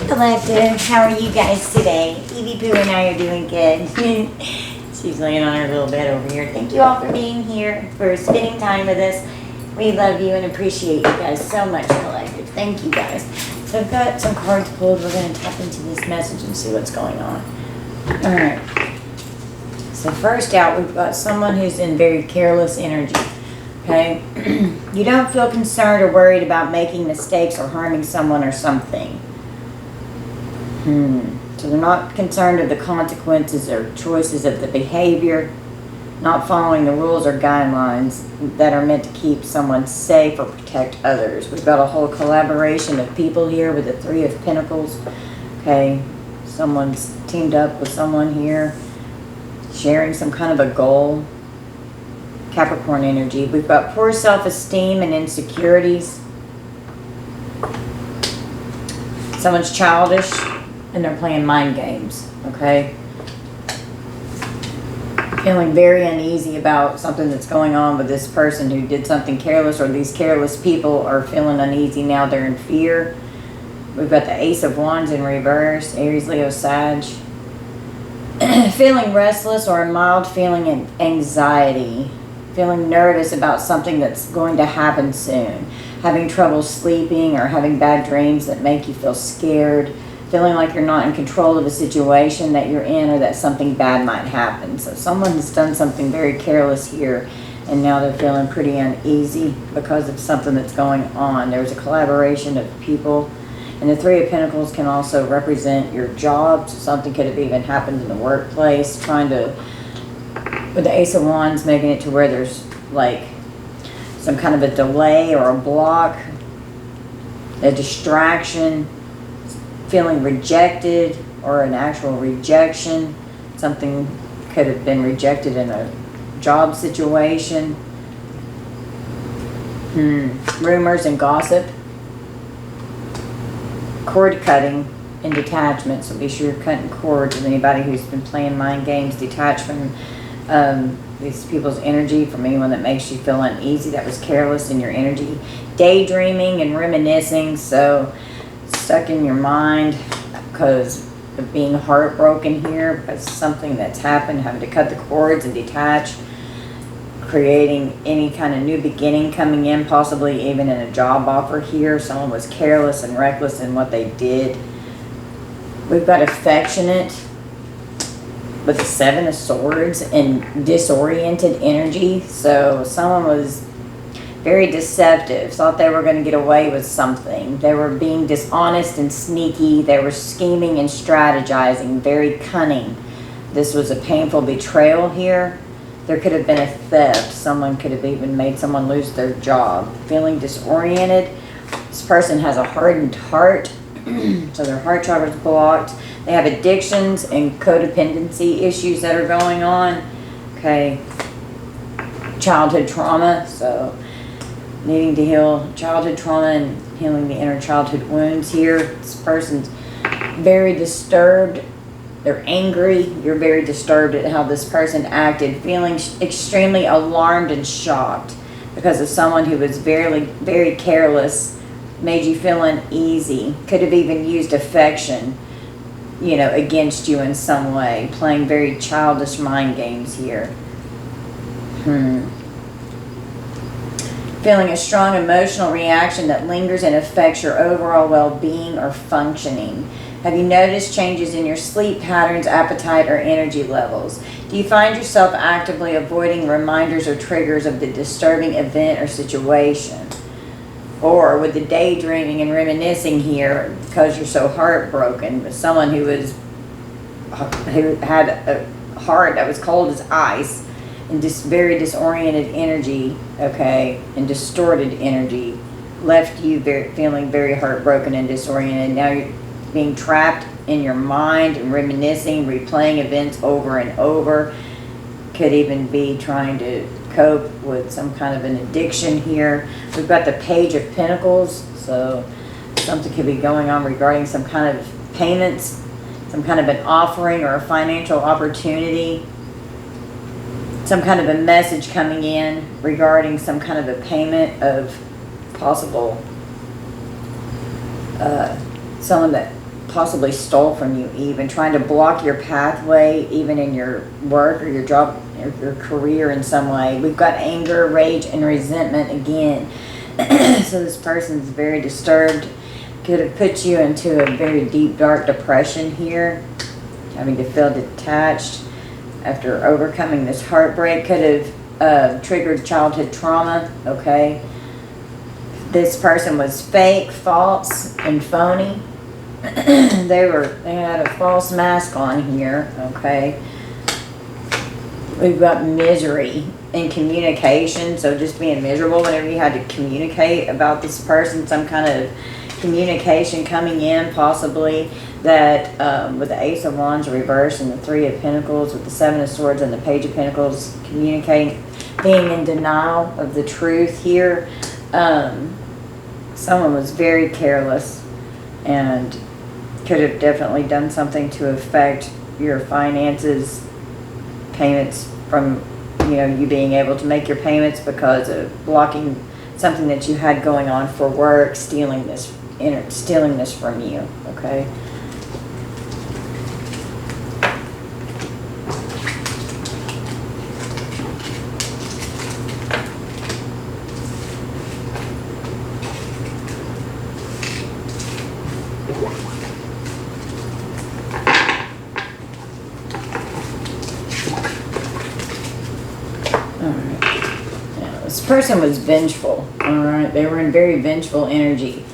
Collective, how are you guys today? Evie Pooh and I are doing good. She's laying on her little bed over here. Thank you all for being here, for spending time with us. We love you and appreciate you guys so much, Collective. Thank you guys. So I've got some cards pulled. We're going to tap into this message and see what's going on. Alright. So first out, we've got someone who's in very careless energy. Okay? You don't feel concerned or worried about making mistakes or harming someone or something. So they're not concerned of the consequences or choices of the behavior, not following the rules or guidelines that are meant to keep someone safe or protect others. We've got a whole collaboration of people here with the Three of Pentacles. Okay, someone's teamed up with someone here, sharing some kind of a goal. Capricorn energy. We've got poor self-esteem and insecurities. Someone's childish and they're playing mind games, okay? Feeling very uneasy about something that's going on with this person who did something careless, or these careless people are feeling uneasy now. They're in fear. We've got the Ace of Wands in reverse, Aries, Leo, Sag. Feeling restless or a mild feeling of anxiety. Feeling nervous about something that's going to happen soon. Having trouble sleeping or having bad dreams that make you feel scared. Feeling like you're not in control of a situation that you're in, or that something bad might happen. So someone has done something very careless here, and now they're feeling pretty uneasy because of something that's going on. There's a collaboration of people, and the Three of Pentacles can also represent your job. So something could have even happened in the workplace, trying to, with the Ace of Wands, making it to where there's like some kind of a delay or a block, a distraction. Feeling rejected or an actual rejection. Something could have been rejected in a job situation. Rumors and gossip. Cord cutting and detachment. So be sure you're cutting cords with anybody who's been playing mind games. Detach from these people's energy, from anyone that makes you feel uneasy, that was careless in your energy. Daydreaming and reminiscing. So stuck in your mind because of being heartbroken here, because something that's happened, having to cut the cords and detach, creating any kind of new beginning coming in, possibly even in a job offer here. Someone was careless and reckless in what they did. We've got affectionate with the Seven of Swords and disoriented energy. So someone was very deceptive, thought they were going to get away with something. They were being dishonest and sneaky. They were scheming and strategizing, very cunning. This was a painful betrayal here. There could have been a theft. Someone could have even made someone lose their job. Feeling disoriented. This person has a hardened heart, so their heart chakra is blocked. They have addictions and codependency issues that are going on. Okay, childhood trauma, so needing to heal childhood trauma and healing the inner childhood wounds here. This person's very disturbed. They're angry. You're very disturbed at how this person acted. Feeling extremely alarmed and shocked because of someone who was very careless. Made you feel uneasy. Could have even used affection, you know, against you in some way. Playing very childish mind games here. Feeling a strong emotional reaction that lingers and affects your overall well-being or functioning. Have you noticed changes in your sleep patterns, appetite, or energy levels? Do you find yourself actively avoiding reminders or triggers of the disturbing event or situation? Or with the daydreaming and reminiscing here, because you're so heartbroken, with someone who had a heart that was cold as ice, and just very disoriented energy, okay, and distorted energy, left you feeling very heartbroken and disoriented. Now you're being trapped in your mind and reminiscing, replaying events over and over. Could even be trying to cope with some kind of an addiction here. We've got the Page of Pentacles, so something could be going on regarding some kind of payments, some kind of an offering or a financial opportunity. Some kind of a message coming in regarding some kind of a payment of possible someone that possibly stole from you, even trying to block your pathway, even in your work or your job or your career in some way. We've got anger, rage, and resentment again. So this person's very disturbed. Could have put you into a very deep, dark depression here, having to feel detached after overcoming this heartbreak. Could have triggered childhood trauma, okay? This person was fake, false, and phony. They had a false mask on here, okay? We've got misery in communication, so just being miserable whenever you had to communicate about this person, some kind of communication coming in, possibly that with the Ace of Wands reversed and the Three of Pentacles with the Seven of Swords and the Page of Pentacles, communicating, being in denial of the truth here. Someone was very careless and could have definitely done something to affect your finances, payments from, you being able to make your payments because of blocking something that you had going on for work, stealing this from you, okay? This person was vengeful, all right? They were in very vengeful energy.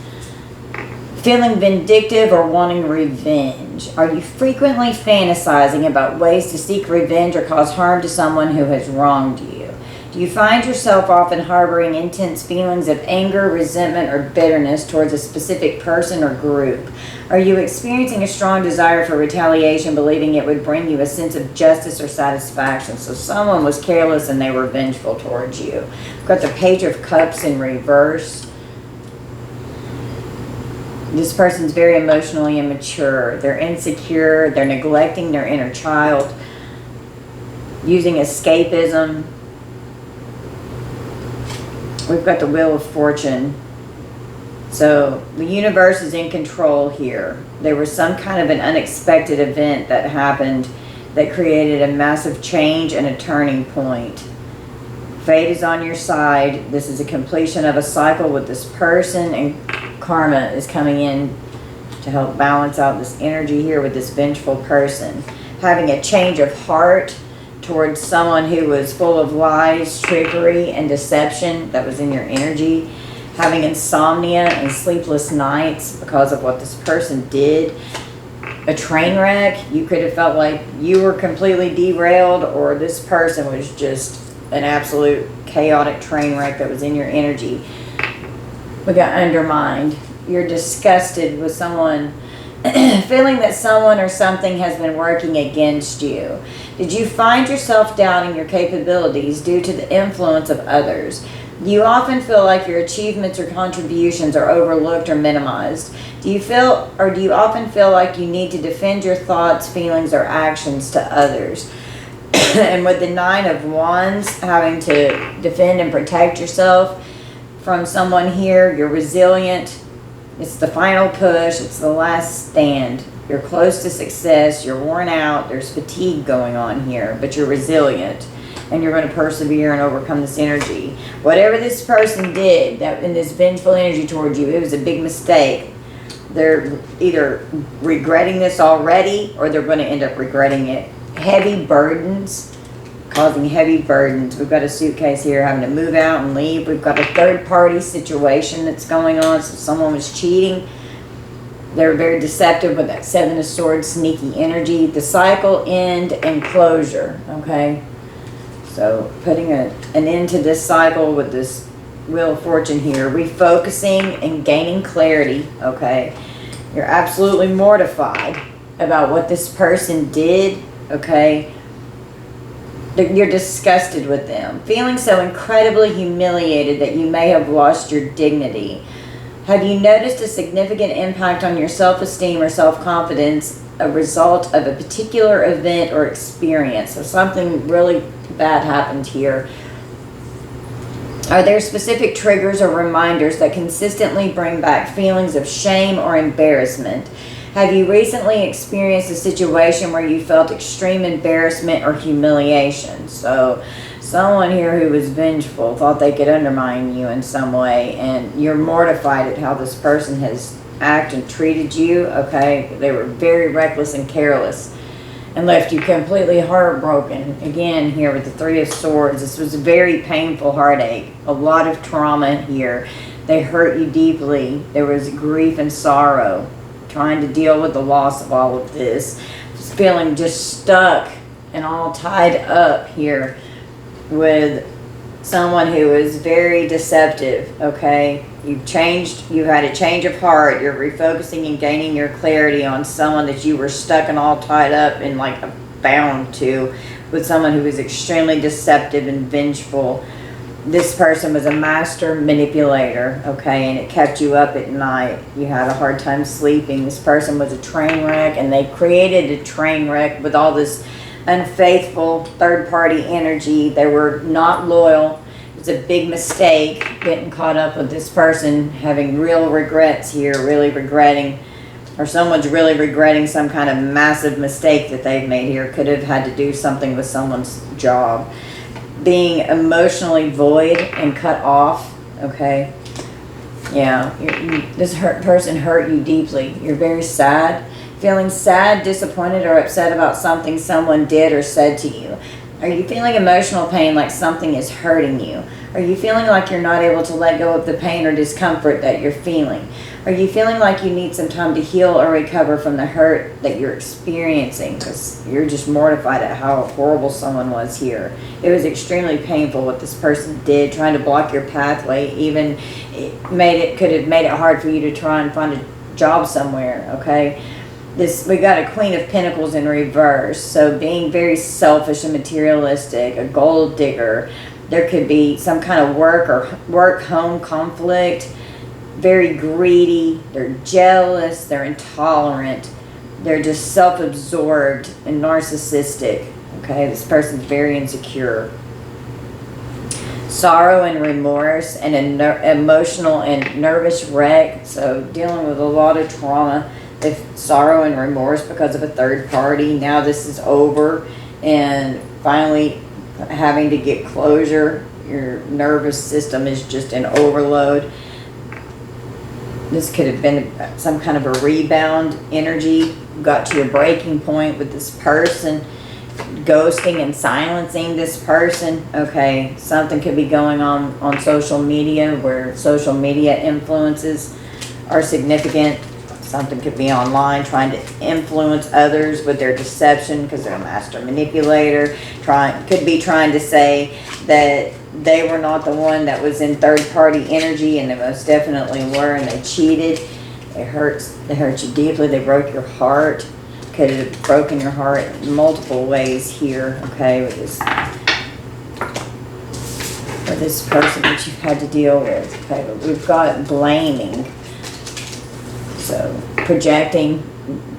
Feeling vindictive or wanting revenge. Are you frequently fantasizing about ways to seek revenge or cause harm to someone who has wronged you? Do you find yourself often harboring intense feelings of anger, resentment, or bitterness towards a specific person or group? Are you experiencing a strong desire for retaliation, believing it would bring you a sense of justice or satisfaction? So someone was careless and they were vengeful towards you. We've got the Page of Cups in reverse. This person's very emotionally immature. They're insecure. They're neglecting their inner child, using escapism. We've got the Wheel of Fortune. So the universe is in control here. There was some kind of an unexpected event that happened that created a massive change and a turning point. Fate is on your side. This is a completion of a cycle with this person, and karma is coming in to help balance out this energy here with this vengeful person. Having a change of heart towards someone who was full of lies, trickery, and deception that was in your energy. Having insomnia and sleepless nights because of what this person did. A train wreck. You could have felt like you were completely derailed, or this person was just an absolute chaotic train wreck that was in your energy. We got undermined. You're disgusted with someone, feeling that someone or something has been working against you. Did you find yourself doubting your capabilities due to the influence of others? Do you often feel like your achievements or contributions are overlooked or minimized? Do you often feel like you need to defend your thoughts, feelings, or actions to others? And with the Nine of Wands, having to defend and protect yourself from someone here, you're resilient. It's the final push. It's the last stand. You're close to success. You're worn out. There's fatigue going on here, but you're resilient. And you're going to persevere and overcome this energy. Whatever this person did that in this vengeful energy towards you, it was a big mistake. They're either regretting this already, or they're going to end up regretting it. Heavy burdens, causing heavy burdens. We've got a suitcase here having to move out and leave. We've got a third-party situation that's going on. So someone was cheating. They're very deceptive with that Seven of Swords, sneaky energy. The cycle, end, and closure, okay? So putting an end to this cycle with this Wheel of Fortune here. Refocusing and gaining clarity, okay? You're absolutely mortified about what this person did, okay? You're disgusted with them. Feeling so incredibly humiliated that you may have lost your dignity. Have you noticed a significant impact on your self-esteem or self-confidence, a result of a particular event or experience? So something really bad happened here. Are there specific triggers or reminders that consistently bring back feelings of shame or embarrassment? Have you recently experienced a situation where you felt extreme embarrassment or humiliation? So someone here who was vengeful thought they could undermine you in some way, and you're mortified at how this person has acted and treated you, okay? They were very reckless and careless and left you completely heartbroken. Again, here with the Three of Swords, this was a very painful heartache, a lot of trauma here. They hurt you deeply. There was grief and sorrow, trying to deal with the loss of all of this, just feeling just stuck and all tied up here with someone who is very deceptive, okay? You've changed, you had a change of heart, you're refocusing and gaining your clarity on someone that you were stuck and all tied up and like bound to, with someone who was extremely deceptive and vengeful. This person was a master manipulator, okay, and it kept you up at night. You had a hard time sleeping. This person was a train wreck, and they created a train wreck with all this unfaithful third-party energy. They were not loyal. It was a big mistake getting caught up with this person, having real regrets here, really regretting, or someone's really regretting some kind of massive mistake that they've made here. Could have had to do something with someone's job. Being emotionally void and cut off, okay? Yeah, this person hurt you deeply. You're very sad. Feeling sad, disappointed, or upset about something someone did or said to you. Are you feeling emotional pain, like something is hurting you? Are you feeling like you're not able to let go of the pain or discomfort that you're feeling? Are you feeling like you need some time to heal or recover from the hurt that you're experiencing? Because you're just mortified at how horrible someone was here. It was extremely painful what this person did, trying to block your pathway. Even could have made it hard for you to try and find a job somewhere, okay? We got a Queen of Pentacles in reverse, so being very selfish and materialistic, a gold digger. There could be some kind of work-home conflict, very greedy, they're jealous, they're intolerant, they're just self-absorbed and narcissistic, okay? This person's very insecure. Sorrow and remorse and an emotional and nervous wreck, so dealing with a lot of trauma. If sorrow and remorse because of a third party. Now this is over, and finally having to get closure. Your nervous system is just in overload. This could have been some kind of a rebound energy. Got to your breaking point with this person, ghosting and silencing this person. Okay, something could be going on social media, where social media influences are significant. Something could be online, trying to influence others with their deception because they're a master manipulator. Could be trying to say that they were not the one that was in third-party energy, and they most definitely were, and they cheated. They hurt you deeply. They broke your heart. Could have broken your heart in multiple ways here, okay, with this person that you've had to deal with. Okay, but we've got blaming. So projecting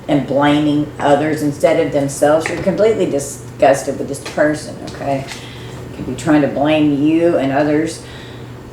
and blaming others instead of themselves. You're completely disgusted with this person, okay? Could be trying to blame you and others,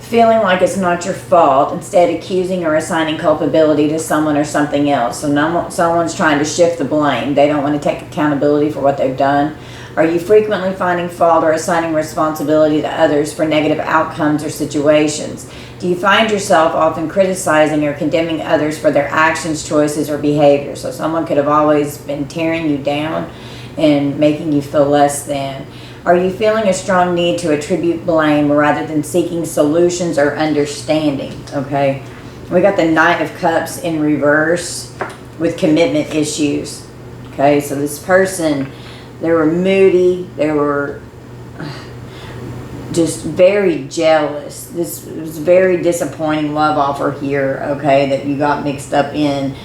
feeling like it's not your fault, instead accusing or assigning culpability to someone or something else. So someone's trying to shift the blame. They don't want to take accountability for what they've done. Are you frequently finding fault or assigning responsibility to others for negative outcomes or situations? Do you find yourself often criticizing or condemning others for their actions, choices, or behavior? So someone could have always been tearing you down and making you feel less than. Are you feeling a strong need to attribute blame rather than seeking solutions or understanding? Okay, we got the Knight of Cups in reverse with commitment issues. Okay, so this person, they were moody, they were just very jealous. This was a very disappointing love offer here, okay, that you got mixed up in.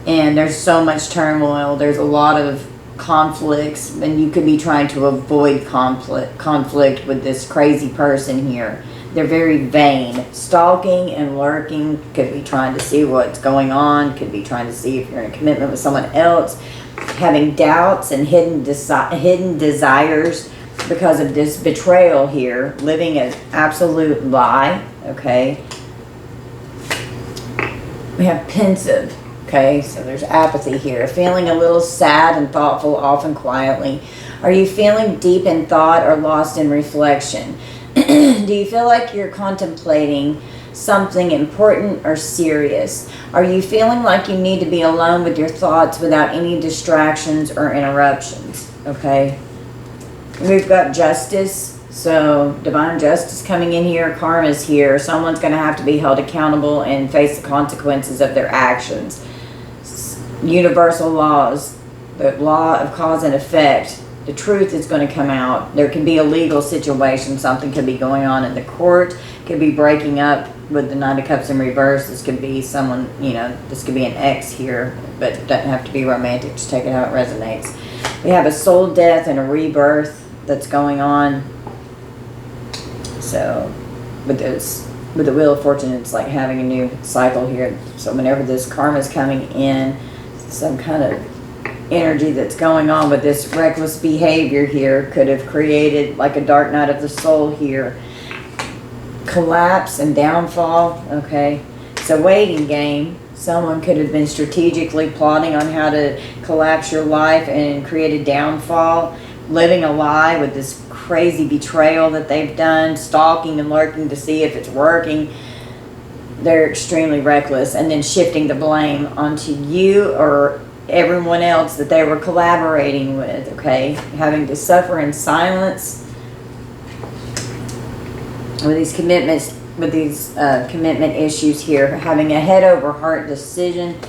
And there's so much turmoil. There's a lot of conflicts, and you could be trying to avoid conflict with this crazy person here. They're very vain. Stalking and lurking, could be trying to see what's going on, could be trying to see if you're in a commitment with someone else. Having doubts and hidden desires because of this betrayal here, living an absolute lie, okay? We have pensive. Okay, so there's apathy here. Feeling a little sad and thoughtful, often quietly. Are you feeling deep in thought or lost in reflection? Do you feel like you're contemplating something important or serious? Are you feeling like you need to be alone with your thoughts without any distractions or interruptions? Okay. We've got justice. So divine justice coming in here. Karma's here. Someone's going to have to be held accountable and face the consequences of their actions. Universal laws. The law of cause and effect. The truth is going to come out. There can be a legal situation. Something could be going on in the court. Could be breaking up with the Knight of Cups in reverse. This could be someone, you know, this could be an ex here, but it doesn't have to be romantic. Just take it how it resonates. We have a soul death and a rebirth that's going on. So with the Wheel of Fortune, it's like having a new cycle here. So whenever this karma is coming in, some kind of energy that's going on with this reckless behavior here could have created like a dark night of the soul here. Collapse and downfall. Okay, it's a waiting game. Someone could have been strategically plotting on how to collapse your life and create a downfall, living a lie with this crazy betrayal that they've done, stalking and lurking to see if it's working. They're extremely reckless, and then shifting the blame onto you or everyone else that they were collaborating with. Okay, having to suffer in silence with these commitments, with these commitment issues here, having a head over heart decision,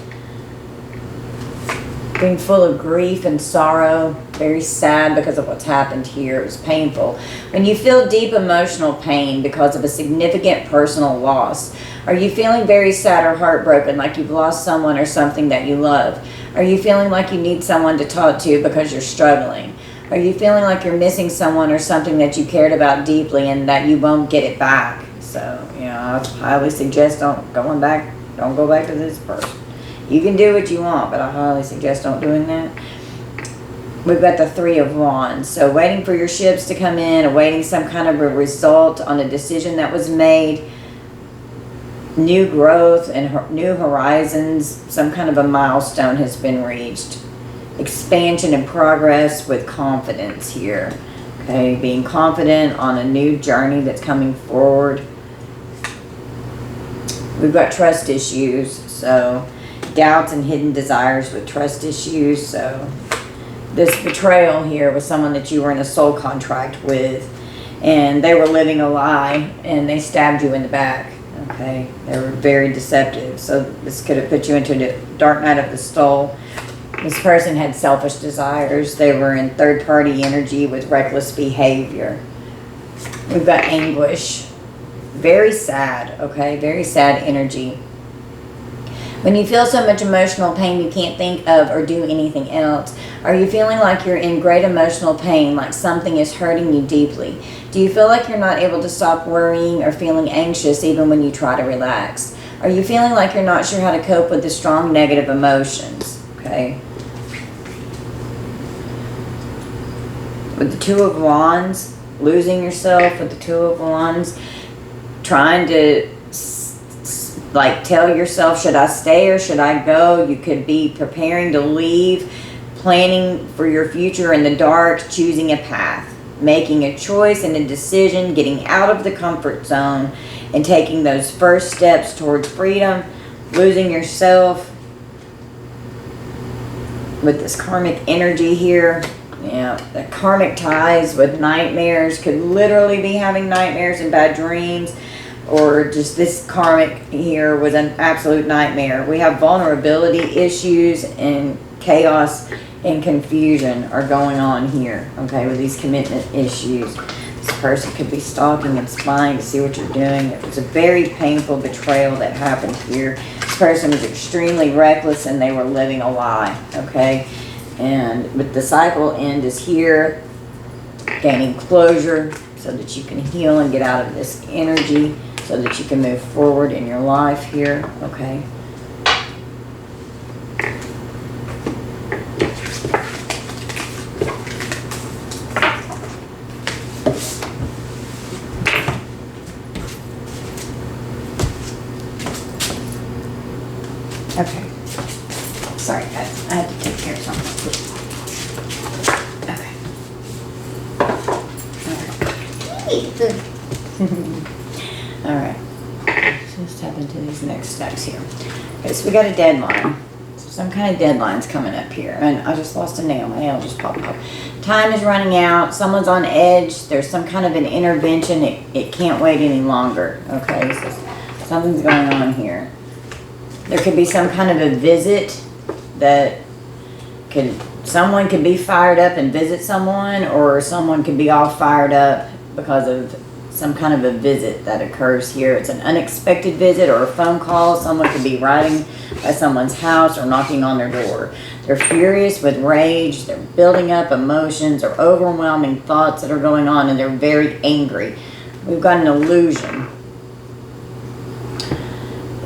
being full of grief and sorrow, very sad because of what's happened here. It was painful. When you feel deep emotional pain because of a significant personal loss, are you feeling very sad or heartbroken, like you've lost someone or something that you love? Are you feeling like you need someone to talk to because you're struggling? Are you feeling like you're missing someone or something that you cared about deeply and that you won't get it back? So, you know, I highly suggest don't go back to this person. You can do what you want, but I highly suggest don't doing that. We've got the Three of Wands. So waiting for your ships to come in, awaiting some kind of a result on a decision that was made, new growth and new horizons, some kind of a milestone has been reached. Expansion and progress with confidence here. Okay, being confident on a new journey that's coming forward. We've got trust issues, so doubts and hidden desires with trust issues. So this betrayal here was someone that you were in a soul contract with, and they were living a lie and they stabbed you in the back. Okay, they were very deceptive. So this could have put you into the dark night of the soul. This person had selfish desires. They were in third-party energy with reckless behavior. We've got anguish. Very sad, okay? Very sad energy. When you feel so much emotional pain you can't think of or do anything else, are you feeling like you're in great emotional pain, like something is hurting you deeply? Do you feel like you're not able to stop worrying or feeling anxious even when you try to relax? Are you feeling like you're not sure how to cope with the strong negative emotions? Okay. With the Two of Wands, losing yourself with the Two of Wands, trying to like tell yourself, should I stay or should I go? You could be preparing to leave, planning for your future in the dark, choosing a path, making a choice and a decision, getting out of the comfort zone and taking those first steps towards freedom, losing yourself with this karmic energy here. Yeah, the karmic ties with nightmares, could literally be having nightmares and bad dreams, or just this karmic here was an absolute nightmare. We have vulnerability issues and chaos and confusion are going on here, okay, with these commitment issues. This person could be stalking and spying to see what you're doing. It was a very painful betrayal that happened here. This person was extremely reckless and they were living a lie, okay? And with the cycle end is here, gaining closure so that you can heal and get out of this energy so that you can move forward in your life here, okay? Okay. Sorry guys, I had to take care of something. Okay. Alright. Just tap into these next steps here. Okay, so we got a deadline. So some kind of deadline's coming up here. And I just lost a nail. My nail just popped up. Time is running out. Someone's on edge. There's some kind of an intervention. It can't wait any longer. Okay, so something's going on here. There could be some kind of a visit that someone could be fired up and visit someone, or someone could be all fired up because of some kind of a visit that occurs here. It's an unexpected visit or a phone call. Someone could be riding by someone's house or knocking on their door. They're furious with rage. They're building up emotions or overwhelming thoughts that are going on, and they're very angry. We've got an illusion.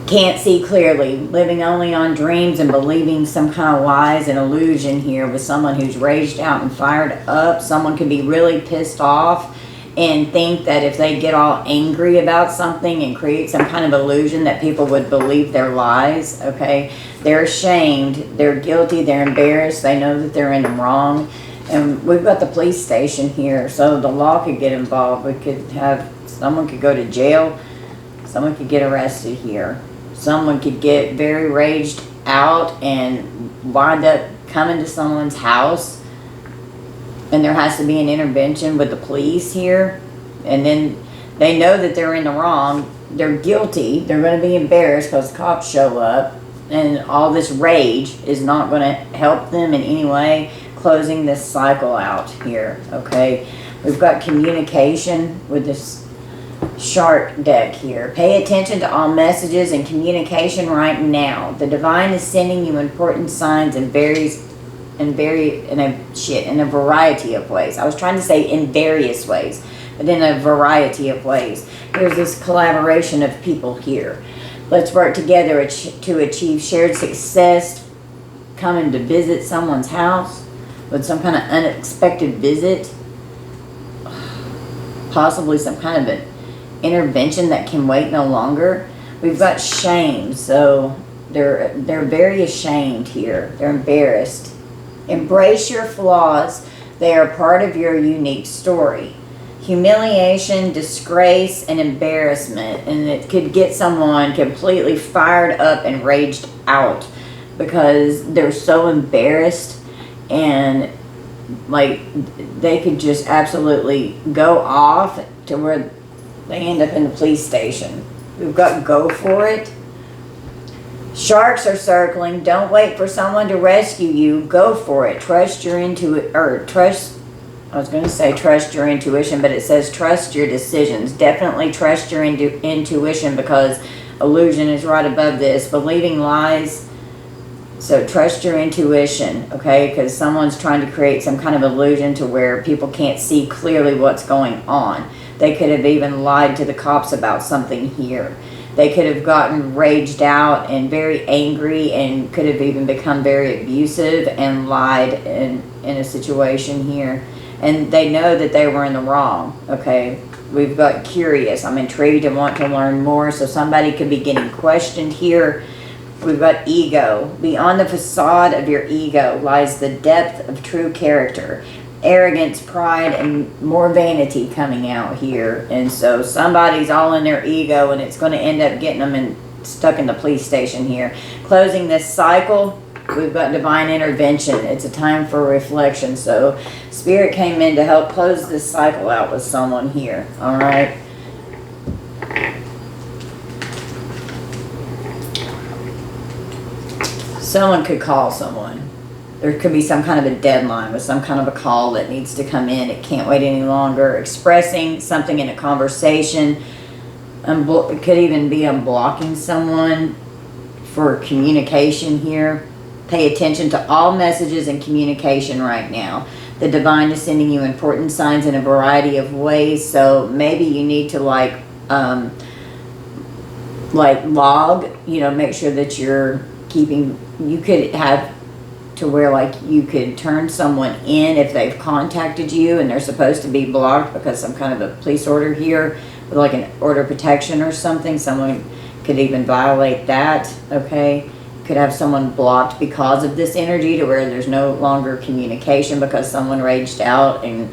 Can't see clearly, living only on dreams and believing some kind of lies and illusion here with someone who's raged out and fired up. Someone could be really pissed off and think that if they get all angry about something and create some kind of illusion that people would believe their lies, okay? They're ashamed, they're guilty, they're embarrassed, they know that they're in the wrong. And we've got the police station here, so the law could get involved. We could have, someone could go to jail, someone could get arrested here. Someone could get very raged out and wind up coming to someone's house, and there has to be an intervention with the police here, and then they know that they're in the wrong, they're guilty, they're going to be embarrassed because cops show up, and all this rage is not going to help them in any way, closing this cycle out here. Okay, we've got communication with this Shark deck here. Pay attention to all messages and communication right now. The divine is sending you important signs in a variety of ways. I was trying to say in various ways, but in a variety of ways. There's this collaboration of people here. Let's work together to achieve shared success. Coming to visit someone's house with some kind of unexpected visit, possibly some kind of an intervention that can wait no longer. We've got shame, so they're very ashamed here. They're embarrassed. Embrace your flaws. They are part of your unique story. Humiliation, disgrace, and embarrassment, and it could get someone completely fired up and raged out because they're so embarrassed, and like they could just absolutely go off to where they end up in the police station. We've got go for it. Sharks are circling. Don't wait for someone to rescue you. Go for it. Trust your trust your intuition, but it says trust your decisions. Definitely trust your intuition, because illusion is right above this. Believing lies. So trust your intuition, okay? Because someone's trying to create some kind of illusion to where people can't see clearly what's going on. They could have even lied to the cops about something here. They could have gotten raged out and very angry, and could have even become very abusive and lied in a situation here. And they know that they were in the wrong, okay? We've got curious. I'm intrigued and want to learn more. So somebody could be getting questioned here. We've got ego. Beyond the facade of your ego lies the depth of true character. Arrogance, pride, and more vanity coming out here. And so somebody's all in their ego, and it's going to end up getting them stuck in the police station here. Closing this cycle, we've got divine intervention. It's a time for reflection. So Spirit came in to help close this cycle out with someone here. All right. Someone could call someone. There could be some kind of a deadline with some kind of a call that needs to come in. It can't wait any longer. Expressing something in a conversation. It could even be unblocking someone for communication here. Pay attention to all messages and communication right now. The divine is sending you important signs in a variety of ways. So maybe you need to like log, make sure that you're keeping, you could have to where like you could turn someone in if they've contacted you and they're supposed to be blocked because some kind of a police order here with like an order of protection or something. Someone could even violate that, okay? could have someone blocked because of this energy, to where there's no longer communication because someone raged out and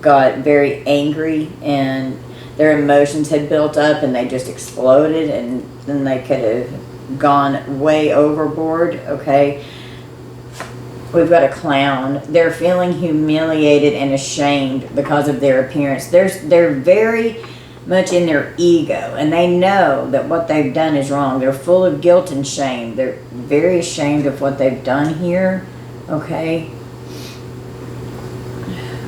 got very angry and their emotions had built up and they just exploded, and then they could have gone way overboard. Okay, we've got a clown. They're feeling humiliated and ashamed because of their appearance. They're very much in their ego, and they know that what they've done is wrong. They're full of guilt and shame. They're very ashamed of what they've done here. Okay,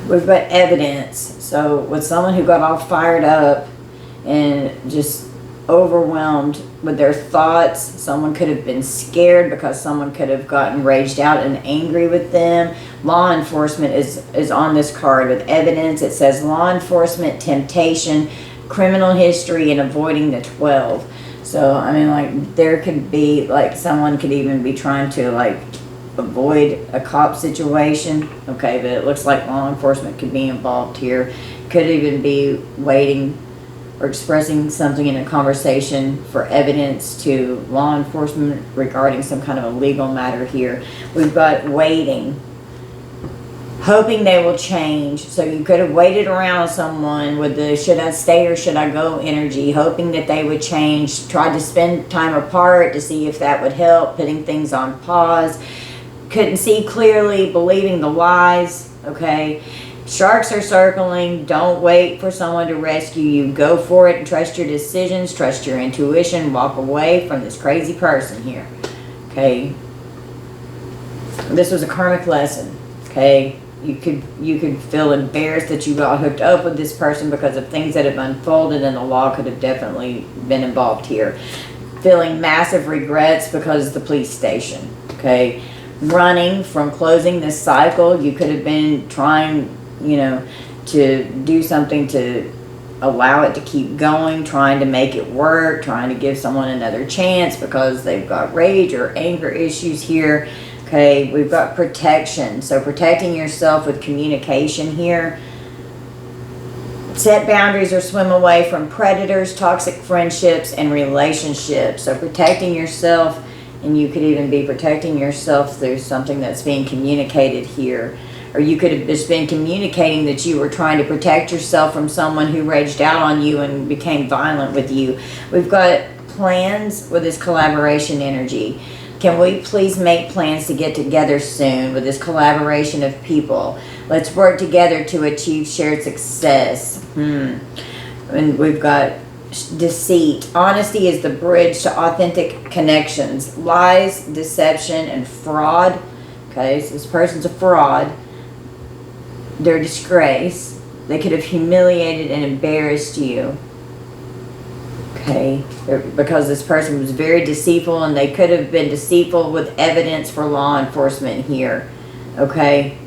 we've got evidence. So with someone who got all fired up and just overwhelmed with their thoughts, someone could have been scared because someone could have gotten raged out and angry with them. Law enforcement is on this card with evidence. It says law enforcement, temptation, criminal history, and avoiding the 12. So I mean, like, there could be, like, someone could even be trying to, like, avoid a cop situation. Okay, but it looks like law enforcement could be involved here. Could even be waiting or expressing something in a conversation for evidence to law enforcement regarding some kind of a legal matter here. We've got waiting, hoping they will change. So you could have waited around someone with the should I stay or should I go energy, hoping that they would change, tried to spend time apart to see if that would help, putting things on pause, couldn't see clearly, believing the lies. Okay, sharks are circling. Don't wait for someone to rescue you. Go for it and trust your decisions, trust your intuition. Walk away from this crazy person here. Okay, this was a karmic lesson. Okay, you could feel embarrassed that you got hooked up with this person because of things that have unfolded, and the law could have definitely been involved here. Feeling massive regrets because of the police station. Okay, running from closing this cycle. You could have been trying, you know, to do something to allow it to keep going, trying to make it work, trying to give someone another chance because they've got rage or anger issues here. Okay, we've got protection. So protecting yourself with communication here. Set boundaries or swim away from predators, toxic friendships, and relationships. So protecting yourself, and you could even be protecting yourself through something that's being communicated here. Or you could have just been communicating that you were trying to protect yourself from someone who raged out on you and became violent with you. We've got plans with this collaboration energy. Can we please make plans to get together soon with this collaboration of people? Let's work together to achieve shared success. And we've got deceit. Honesty is the bridge to authentic connections. Lies, deception, and fraud. Okay, so this person's a fraud. They're a disgrace. They could have humiliated and embarrassed you. Okay, because this person was very deceitful, and they could have been deceitful with evidence for law enforcement here. Okay,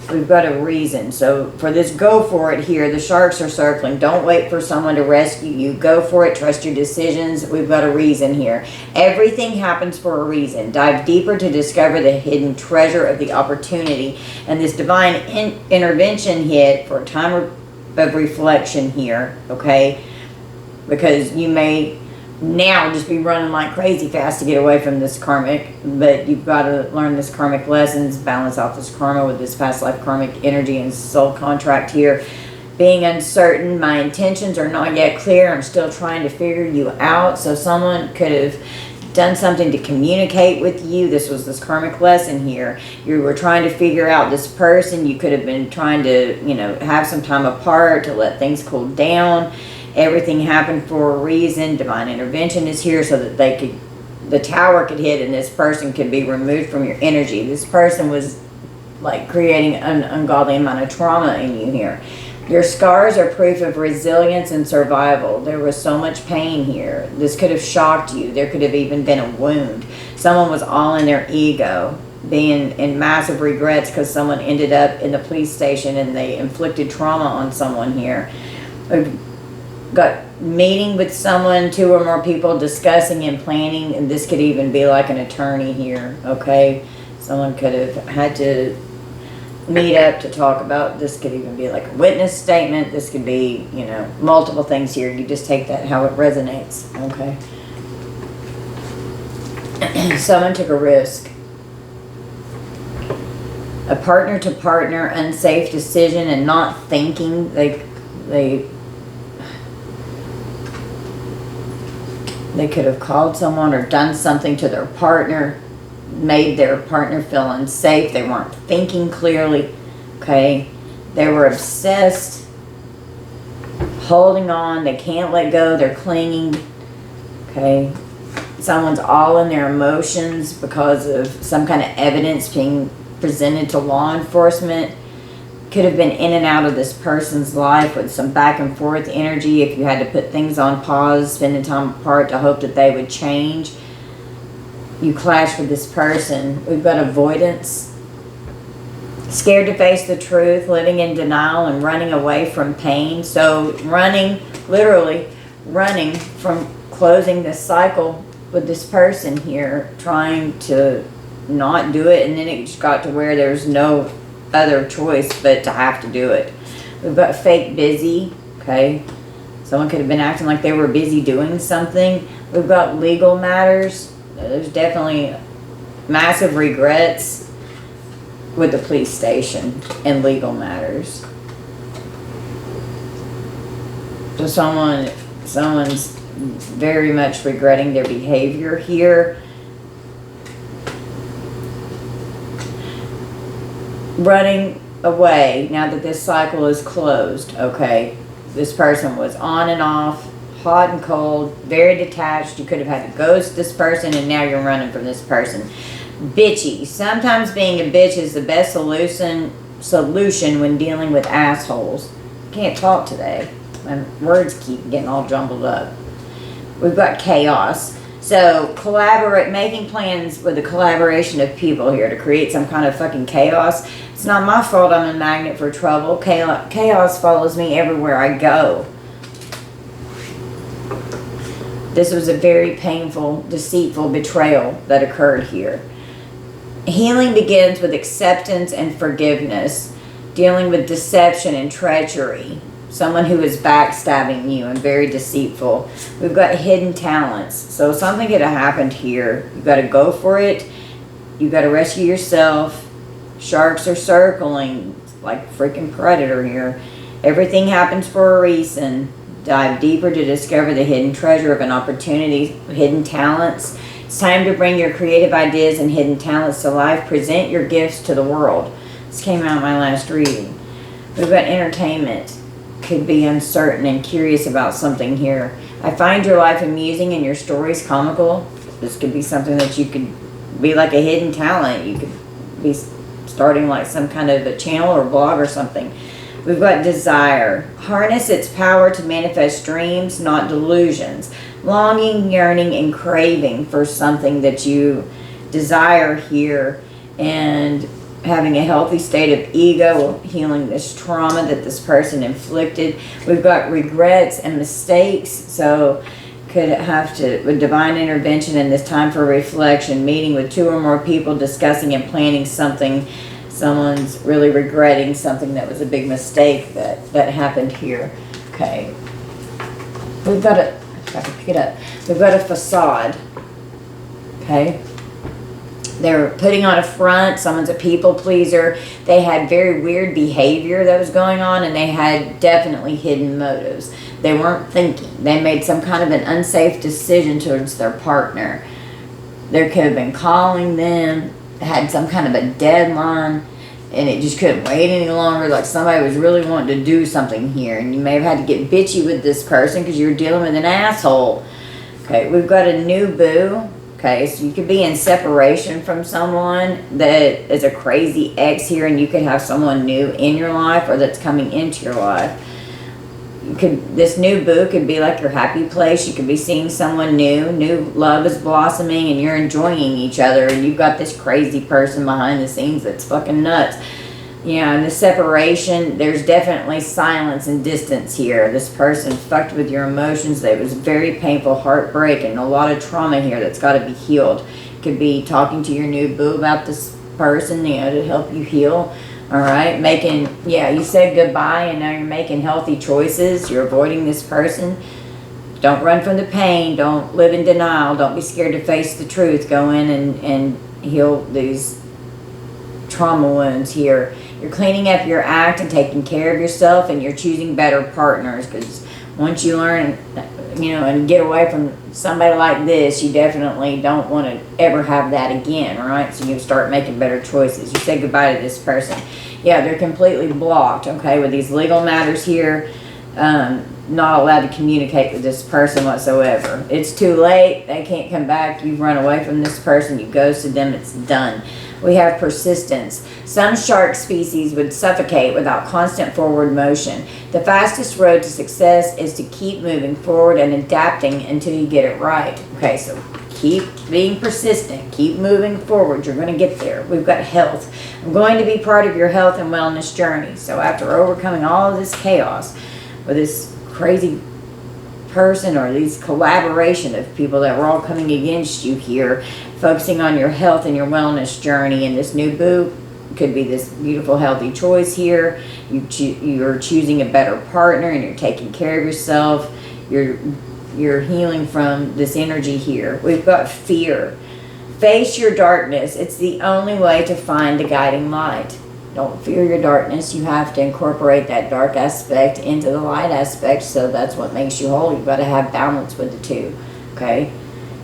we've got a reason. So for this go for it here, the sharks are circling. Don't wait for someone to rescue you. Go for it. Trust your decisions. We've got a reason here. Everything happens for a reason. Dive deeper to discover the hidden treasure of the opportunity. And this divine intervention hit for a time of reflection here. Okay, because you may now just be running like crazy fast to get away from this karmic, but you've got to learn this karmic lessons, balance out this karma with this past life karmic energy and soul contract here. Being uncertain, my intentions are not yet clear, I'm still trying to figure you out. So someone could have done something to communicate with you. This was this karmic lesson here. You were trying to figure out this person. You could have been trying to, you know, have some time apart to let things cool down. Everything happened for a reason. Divine intervention is here so that the tower could hit and this person could be removed from your energy. This person was like creating an ungodly amount of trauma in you here. Your scars are proof of resilience and survival. There was so much pain here. This could have shocked you. There could have even been a wound. Someone was all in their ego, being in massive regrets because someone ended up in the police station and they inflicted trauma on someone here. We've got meeting with someone, 2 or more people discussing and planning, and this could even be like an attorney here. Okay, someone could have had to meet up to talk about this. Could even be like a witness statement. This could be, you know, multiple things here. You just take that how it resonates. Okay, Someone took a risk. A partner-to-partner unsafe decision and not thinking. They could have called someone or done something to their partner, made their partner feel unsafe. They weren't thinking clearly. Okay, they were obsessed, holding on. They can't let go. They're clinging. Okay, someone's all in their emotions because of some kind of evidence being presented to law enforcement. Could have been in and out of this person's life with some back and forth energy. If you had to put things on pause, spending time apart to hope that they would change, you clash with this person. We've got avoidance, scared to face the truth, living in denial and running away from pain. So running, literally running from closing this cycle with this person here, trying to not do it, and then it just got to where there's no other choice but to have to do it. We've got fake busy. Okay, someone could have been acting like they were busy doing something. We've got legal matters. There's definitely massive regrets with the police station and legal matters. So someone's very much regretting their behavior here. Running away now that this cycle is closed. Okay, this person was on and off, hot and cold, very detached. You could have had to ghost this person, and now you're running from this person. Bitchy. Sometimes being a bitch is the best solution when dealing with assholes. Can't talk today. My words keep getting all jumbled up. We've got chaos. So making plans with a collaboration of people here to create some kind of fucking chaos. It's not my fault I'm a magnet for trouble. Chaos follows me everywhere I go. This was a very painful, deceitful betrayal that occurred here. Healing begins with acceptance and forgiveness. Dealing with deception and treachery. Someone who is backstabbing you and very deceitful. We've got hidden talents. So something could have happened here. You got to go for it. You got to rescue yourself. Sharks are circling like freaking predator here. Everything happens for a reason. Dive deeper to discover the hidden treasure of an opportunity. Hidden talents. It's time to bring your creative ideas and hidden talents to life. Present your gifts to the world. This came out in my last reading. We've got entertainment. Could be uncertain and curious about something here. I find your life amusing and your stories comical. This could be something that you could be like a hidden talent. You could be starting like some kind of a channel or blog or something. We've got desire. Harness its power to manifest dreams, not delusions. Longing, yearning, and craving for something that you desire here, and having a healthy state of ego, healing this trauma that this person inflicted. We've got regrets and mistakes, so could have to, with divine intervention in this time for reflection, meeting with 2 or more people, discussing and planning something. Someone's really regretting something that was a big mistake that happened here. Okay. We've got a, if I can pick it up, we've got a facade. Okay. They're putting on a front. Someone's a people pleaser. They had very weird behavior that was going on, and they had definitely hidden motives. They weren't thinking. They made some kind of an unsafe decision towards their partner. There could have been calling them, had some kind of a deadline, and it just couldn't wait any longer. Like somebody was really wanting to do something here, and you may have had to get bitchy with this person because you were dealing with an asshole. Okay, we've got a new boo. Okay, so you could be in separation from someone that is a crazy ex here, and you could have someone new in your life or that's coming into your life. This new boo could be like your happy place. You could be seeing someone new. New love is blossoming, and you're enjoying each other, and you've got this crazy person behind the scenes that's fucking nuts. Yeah, in the separation, there's definitely silence and distance here. This person fucked with your emotions. It was very painful, heartbreak, and a lot of trauma here that's got to be healed. Could be talking to your new boo about this person, to help you heal. All right, you said goodbye, and now you're making healthy choices. You're avoiding this person. Don't run from the pain. Don't live in denial. Don't be scared to face the truth. Go in and heal these trauma wounds here. You're cleaning up your act and taking care of yourself, and you're choosing better partners, because once you learn, and get away from somebody like this, you definitely don't want to ever have that again, right? So you start making better choices. You say goodbye to this person. Yeah, they're completely blocked, okay, with these legal matters here. Not allowed to communicate with this person whatsoever. It's too late. They can't come back. You've run away from this person. You ghosted them. It's done. We have persistence. Some shark species would suffocate without constant forward motion. The fastest road to success is to keep moving forward and adapting until you get it right. Okay, so keep being persistent. Keep moving forward. You're going to get there. We've got health. I'm going to be part of your health and wellness journey. So after overcoming all of this chaos with this crazy person, or these collaboration of people that were all coming against you here, focusing on your health and your wellness journey, and this new boo could be this beautiful healthy choice here. You're choosing a better partner, and you're taking care of yourself. You're healing from this energy here. We've got fear. Face your darkness. It's the only way to find the guiding light. Don't fear your darkness. You have to incorporate that dark aspect into the light aspect, so that's what makes you whole. You've got to have balance with the two, okay?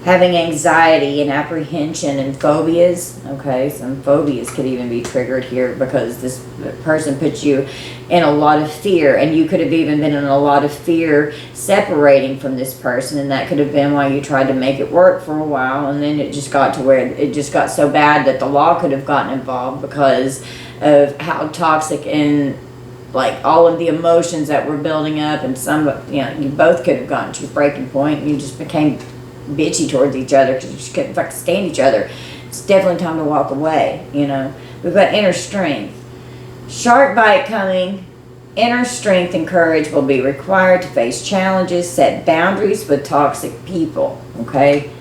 Having anxiety and apprehension and phobias, okay? Some phobias could even be triggered here because this person puts you in a lot of fear, and you could have even been in a lot of fear separating from this person, and that could have been why you tried to make it work for a while, and then it just got to where it just got so bad that the law could have gotten involved because of how toxic and like all of the emotions that were building up, and some, you both could have gotten to your breaking point, and you just became bitchy towards each other because you just couldn't fucking stand each other. It's definitely time to walk away. We've got inner strength. Shark bite coming. Inner strength and courage will be required to face challenges, set boundaries with toxic people, okay?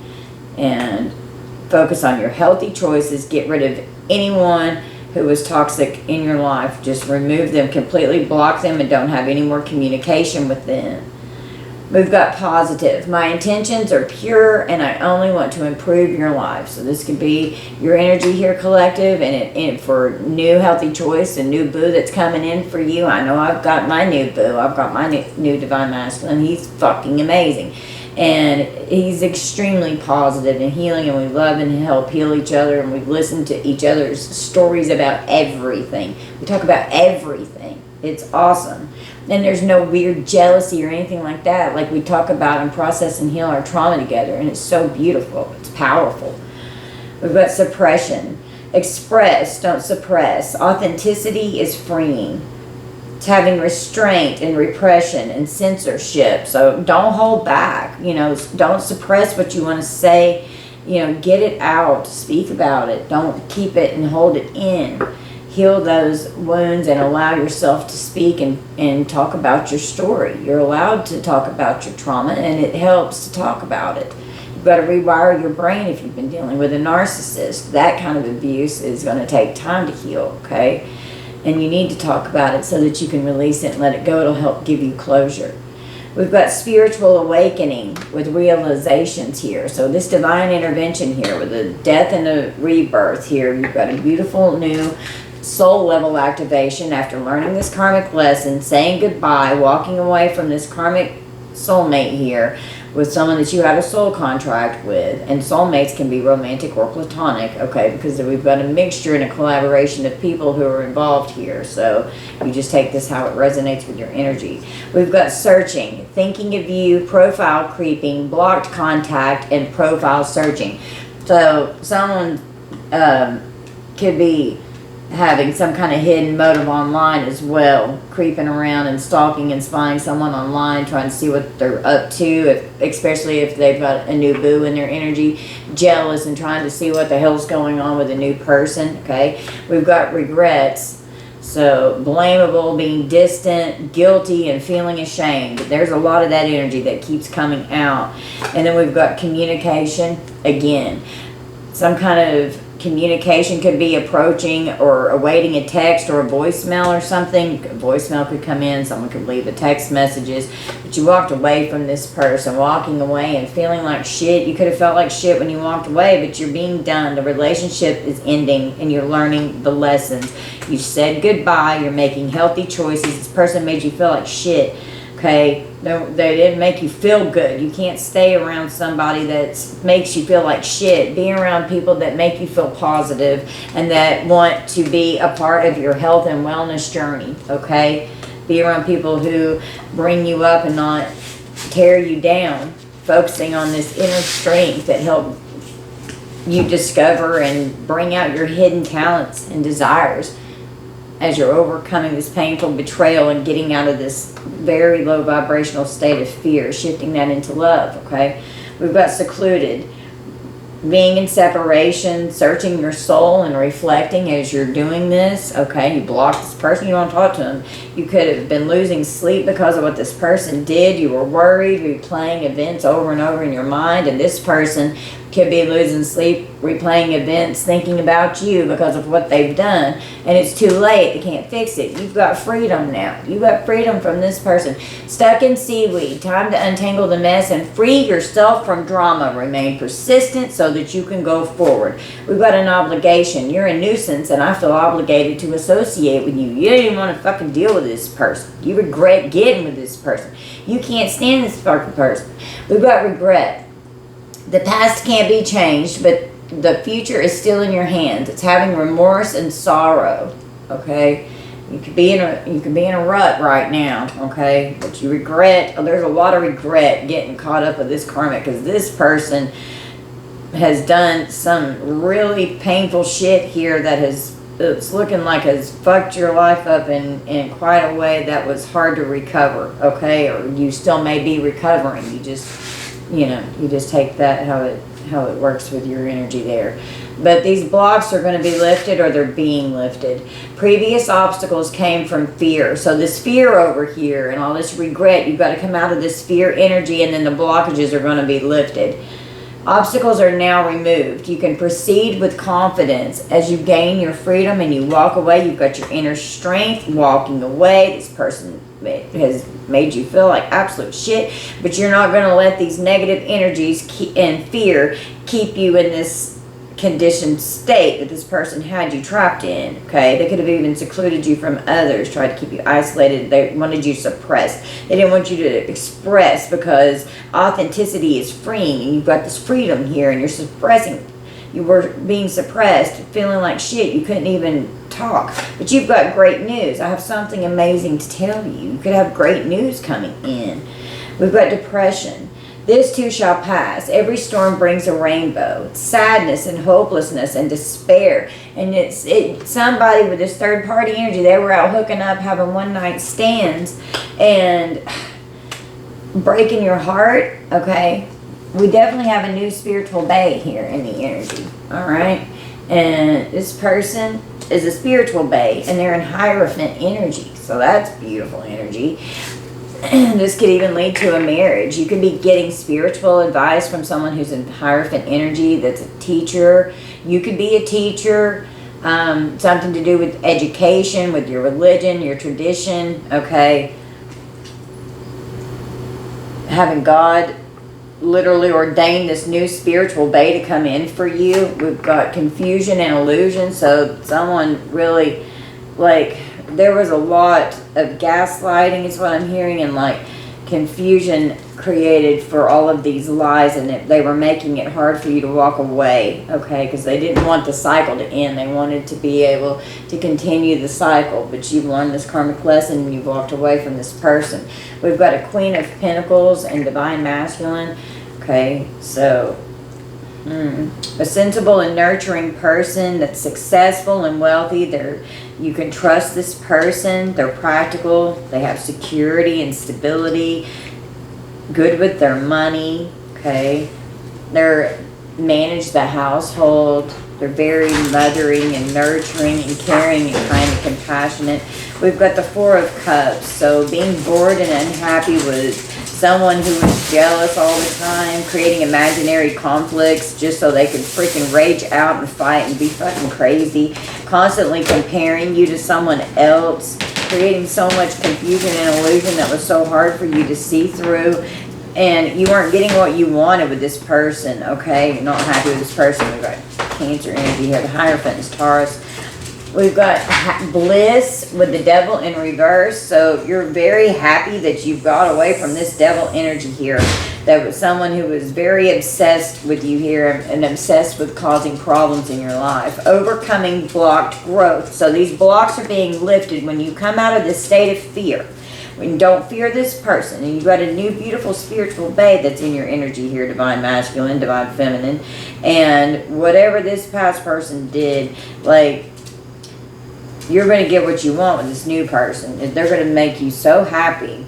And focus on your healthy choices. Get rid of anyone who was toxic in your life. Just remove them completely, block them, and don't have any more communication with them. We've got positive. My intentions are pure, and I only want to improve your life. So this could be your energy here, collective, and for new healthy choice, a new boo that's coming in for you. I know I've got my new boo. I've got my new divine masculine. He's fucking amazing. And he's extremely positive and healing, and we love and help heal each other, and we listen to each other's stories about everything. We talk about everything. It's awesome. And there's no weird jealousy or anything like that. Like we talk about and process and heal our trauma together, and it's so beautiful. It's powerful. We've got suppression. Express, don't suppress. Authenticity is freeing. It's having restraint and repression and censorship. So don't hold back. Don't suppress what you want to say. Get it out. Speak about it. Don't keep it and hold it in. Heal those wounds and allow yourself to speak and talk about your story. You're allowed to talk about your trauma, and it helps to talk about it. You've got to rewire your brain if you've been dealing with a narcissist. That kind of abuse is going to take time to heal, okay? And you need to talk about it so that you can release it and let it go. It'll help give you closure. We've got spiritual awakening with realizations here. So this divine intervention here with the death and the rebirth here. You've got a beautiful new soul level activation after learning this karmic lesson, saying goodbye, walking away from this karmic soulmate here with someone that you had a soul contract with. And soulmates can be romantic or platonic, okay, because we've got a mixture and a collaboration of people who are involved here. So you just take this how it resonates with your energy. We've got searching, thinking of you, profile creeping, blocked contact, and profile searching. So someone could be having some kind of hidden motive online as well, creeping around and stalking and spying someone online, trying to see what they're up to, especially if they've got a new boo in their energy, jealous and trying to see what the hell's going on with a new person, okay? We've got regrets, so blamable, being distant, guilty, and feeling ashamed. There's a lot of that energy that keeps coming out. And then we've got communication, again, some kind of communication could be approaching or awaiting a text or a voicemail or something. A voicemail could come in, someone could leave the text messages, but you walked away from this person. Walking away and feeling like shit. You could have felt like shit when you walked away, but you're being done. The relationship is ending and you're learning the lessons. You said goodbye, you're making healthy choices. This person made you feel like shit. Okay, they didn't make you feel good. You can't stay around somebody that makes you feel like shit. Be around people that make you feel positive and that want to be a part of your health and wellness journey, okay? Be around people who bring you up and not tear you down, focusing on this inner strength that help you discover and bring out your hidden talents and desires as you're overcoming this painful betrayal and getting out of this very low vibrational state of fear, shifting that into love, okay? We've got secluded, being in separation, searching your soul and reflecting as you're doing this, okay? You block this person, you don't talk to them. You could have been losing sleep because of what this person did. You were worried, replaying events over and over in your mind, and this person could be losing sleep, replaying events, thinking about you because of what they've done, and it's too late. They can't fix it. You've got freedom now. You've got freedom from this person. Stuck in seaweed. Time to untangle the mess and free yourself from drama. Remain persistent so that you can go forward. We've got an obligation. You're a nuisance, and I feel obligated to associate with you. You don't even want to fucking deal with this person. You regret getting with this person. You can't stand this fucking person. We've got regret. The past can't be changed, but the future is still in your hands. It's having remorse and sorrow, okay? You could be in a rut right now, okay? But you regret. There's a lot of regret getting caught up with this karmic because this person has done some really painful shit here that it's looking like has fucked your life up in quite a way that was hard to recover, okay? Or you still may be recovering. You just take that how it works with your energy there. But these blocks are going to be lifted or they're being lifted. Previous obstacles came from fear. So this fear over here and all this regret, you've got to come out of this fear energy, and then the blockages are going to be lifted. Obstacles are now removed. You can proceed with confidence as you gain your freedom and you walk away. You've got your inner strength walking away. This person has made you feel like absolute shit, but you're not going to let these negative energies and fear keep you in this conditioned state that this person had you trapped in, okay? They could have even secluded you from others, tried to keep you isolated. They wanted you suppressed. They didn't want you to express because authenticity is freeing, and you've got this freedom here, and you're suppressing. You were being suppressed, feeling like shit. You couldn't even talk. But you've got great news. I have something amazing to tell you. You could have great news coming in. We've got depression. This too shall pass. Every storm brings a rainbow. Sadness and hopelessness and despair. And it's somebody with this third party energy. They were out hooking up, having one night stands, and breaking your heart. Okay, we definitely have a new spiritual bay here in the energy. All right, and this person is a spiritual bay, and they're in Hierophant energy. So that's beautiful energy. This could even lead to a marriage. You could be getting spiritual advice from someone who's in Hierophant energy that's a teacher. You could be a teacher, something to do with education, with your religion, your tradition, okay? Having God literally ordain this new spiritual bay to come in for you. We've got confusion and illusion, so someone really, like, there was a lot of gaslighting is what I'm hearing, and like confusion created for all of these lies, and they were making it hard for you to walk away, okay, because they didn't want the cycle to end. They wanted to be able to continue the cycle, but you've learned this karmic lesson and you've walked away from this person. We've got a Queen of Pentacles and Divine Masculine, okay, so a sensible and nurturing person that's successful and wealthy. You can trust this person. They're practical. They have security and stability. Good with their money. Okay. They're manage the household. They're very mothering and nurturing and caring and kind and compassionate. We've got the Four of Cups. So being bored and unhappy with someone who was jealous all the time, creating imaginary conflicts just so they could freaking rage out and fight and be fucking crazy, constantly comparing you to someone else, creating so much confusion and illusion that was so hard for you to see through. And you weren't getting what you wanted with this person, okay? You're not happy with this person. We've got Cancer energy here. The Hierophant is Taurus. We've got bliss with the devil in reverse. So you're very happy that you got away from this devil energy here. That was someone who was very obsessed with you here and obsessed with causing problems in your life. Overcoming blocked growth. So these blocks are being lifted when you come out of this state of fear. When you don't fear this person, and you've got a new beautiful spiritual babe that's in your energy here, divine masculine, divine feminine, and whatever this past person did, like, you're going to get what you want with this new person. They're going to make you so happy.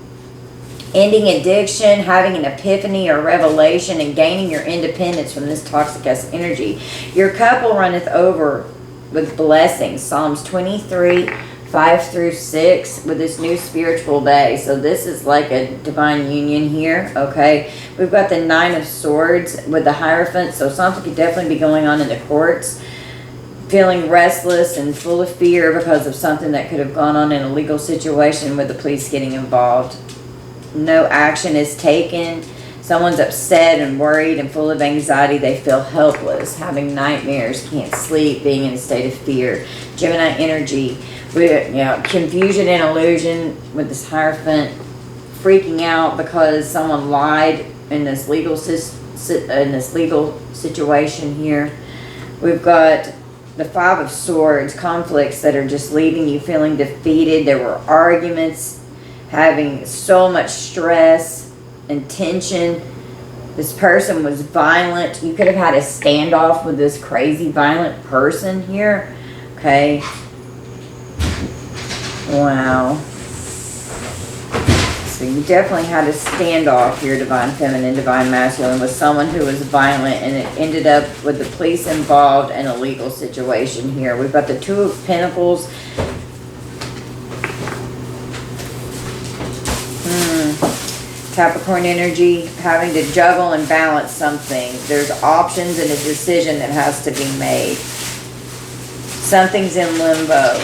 Ending addiction, having an epiphany or revelation, and gaining your independence from this toxic ass energy. Your couple runneth over with blessings. Psalms 23, 5 through 6 with this new spiritual bae. So this is like a divine union here, okay? We've got the 9 of Swords with the Hierophant. So something could definitely be going on in the courts. Feeling restless and full of fear because of something that could have gone on in a legal situation with the police getting involved. No action is taken. Someone's upset and worried and full of anxiety. They feel helpless, having nightmares, can't sleep, being in a state of fear. Gemini energy, with, you know, confusion and illusion with this Hierophant, freaking out because someone lied in this legal situation here. We've got the 5 of Swords, conflicts that are just leaving you feeling defeated. There were arguments, having so much stress and tension. This person was violent. You could have had a standoff with this crazy violent person here. Okay. Wow. So you definitely had a standoff here, divine feminine, divine masculine, with someone who was violent, and it ended up with the police involved in a legal situation here. We've got the 2 of Pentacles. Capricorn energy, having to juggle and balance something. There's options and a decision that has to be made. Something's in limbo.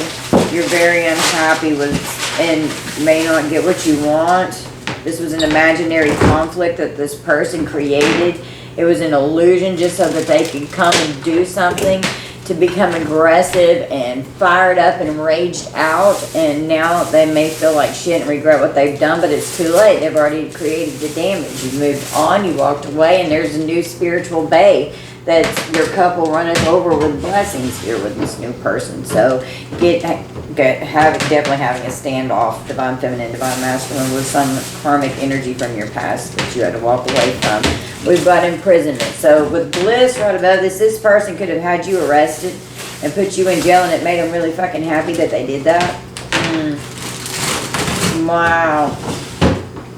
You're very unhappy with and may not get what you want. This was an imaginary conflict that this person created. It was an illusion just so that they could come and do something, to become aggressive and fired up and raged out, and now they may feel like shit and regret what they've done, but it's too late. They've already created the damage. You moved on, you walked away, and there's a new spiritual bae that your couple runneth over with blessings here with this new person. So definitely having a standoff, divine feminine, divine masculine, with some karmic energy from your past that you had to walk away from. We've got imprisonment. So with bliss right above this person could have had you arrested and put you in jail, and it made them really fucking happy that they did that. Wow.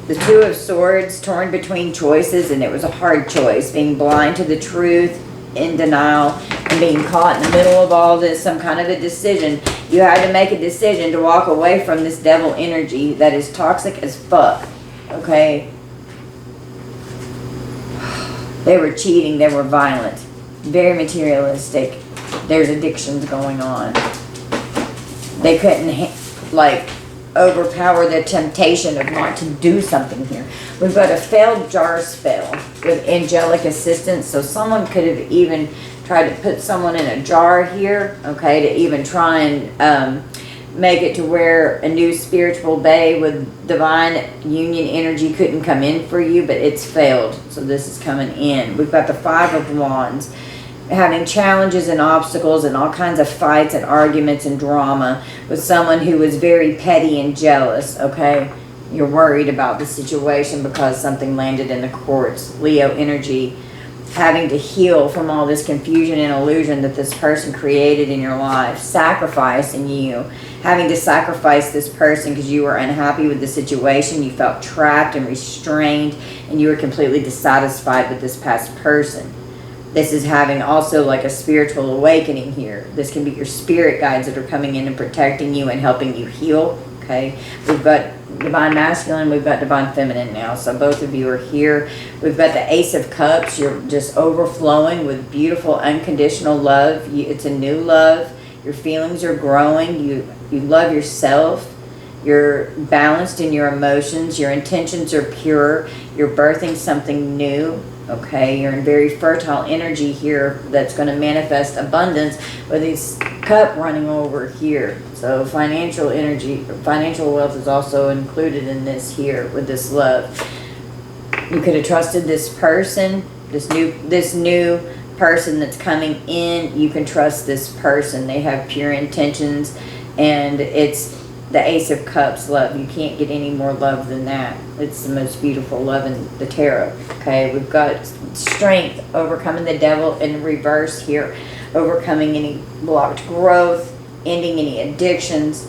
The 2 of Swords, torn between choices, and it was a hard choice. Being blind to the truth, in denial, and being caught in the middle of all this, some kind of a decision. You had to make a decision to walk away from this devil energy that is toxic as fuck. Okay? They were cheating, they were violent, very materialistic. There's addictions going on. They couldn't, overpower the temptation of not to do something here. We've got a failed jar spell with angelic assistance. So someone could have even tried to put someone in a jar here, okay, to even try and make it to where a new spiritual bae with divine union energy couldn't come in for you, but it's failed. So this is coming in. We've got the 5 of Wands, having challenges and obstacles and all kinds of fights and arguments and drama with someone who was very petty and jealous, okay? You're worried about the situation because something landed in the courts. Leo energy, having to heal from all this confusion and illusion that this person created in your life. Sacrificing you, having to sacrifice this person because you were unhappy with the situation. You felt trapped and restrained, and you were completely dissatisfied with this past person. This is having also like a spiritual awakening here. This can be your spirit guides that are coming in and protecting you and helping you heal. Okay, we've got Divine Masculine, we've got Divine Feminine now. So both of you are here. We've got the Ace of Cups. You're just overflowing with beautiful, unconditional love. It's a new love. Your feelings are growing. You love yourself. You're balanced in your emotions. Your intentions are pure. You're birthing something new. Okay, you're in very fertile energy here that's going to manifest abundance with this cup running over here. So financial energy, financial wealth is also included in this here with this love. You could have trusted this person, this new person that's coming in. You can trust this person. They have pure intentions, and it's the Ace of Cups love. You can't get any more love than that. It's the most beautiful love in the tarot. Okay, we've got strength, overcoming the devil in reverse here, overcoming any blocked growth, ending any addictions,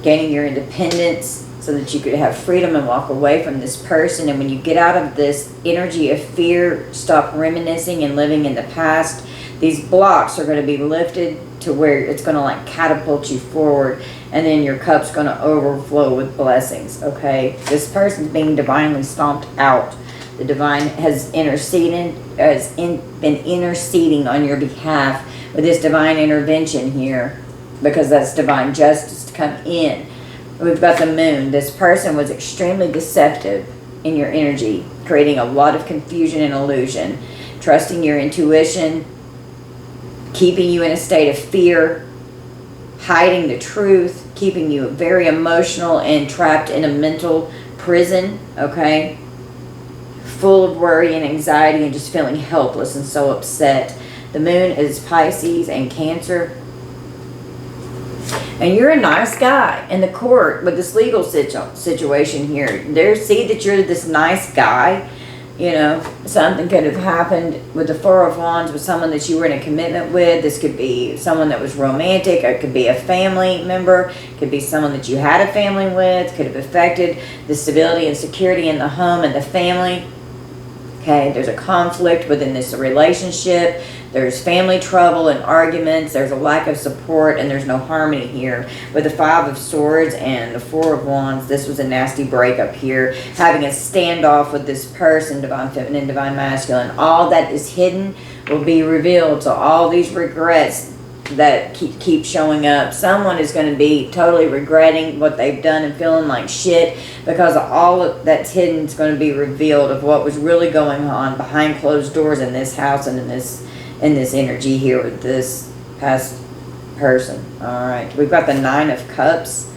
gaining your independence so that you could have freedom and walk away from this person. And when you get out of this energy of fear, stop reminiscing and living in the past, these blocks are going to be lifted to where it's going to like catapult you forward, and then your cup's going to overflow with blessings. Okay, this person's being divinely stomped out. The divine has been interceding on your behalf with this divine intervention here, because that's divine justice to come in. We've got the moon. This person was extremely deceptive in your energy, creating a lot of confusion and illusion, trusting your intuition, keeping you in a state of fear, hiding the truth, keeping you very emotional and trapped in a mental prison, okay? Full of worry and anxiety and just feeling helpless and so upset. The moon is Pisces and Cancer. And you're a nice guy in the court with this legal situation here. See that you're this nice guy. You know, something could have happened with the Four of Wands with someone that you were in a commitment with. This could be someone that was romantic. It could be a family member. It could be someone that you had a family with. Could have affected the stability and security in the home and the family. Okay, there's a conflict within this relationship. There's family trouble and arguments. There's a lack of support, and there's no harmony here. With the Five of Swords and the Four of Wands, this was a nasty breakup here. Having a standoff with this person, Divine Feminine, Divine Masculine. All that is hidden will be revealed. So all these regrets that keep showing up, someone is going to be totally regretting what they've done and feeling like shit, because of all that's hidden is going to be revealed of what was really going on behind closed doors in this house and in this energy here with this past person. All right, we've got the Nine of Cups,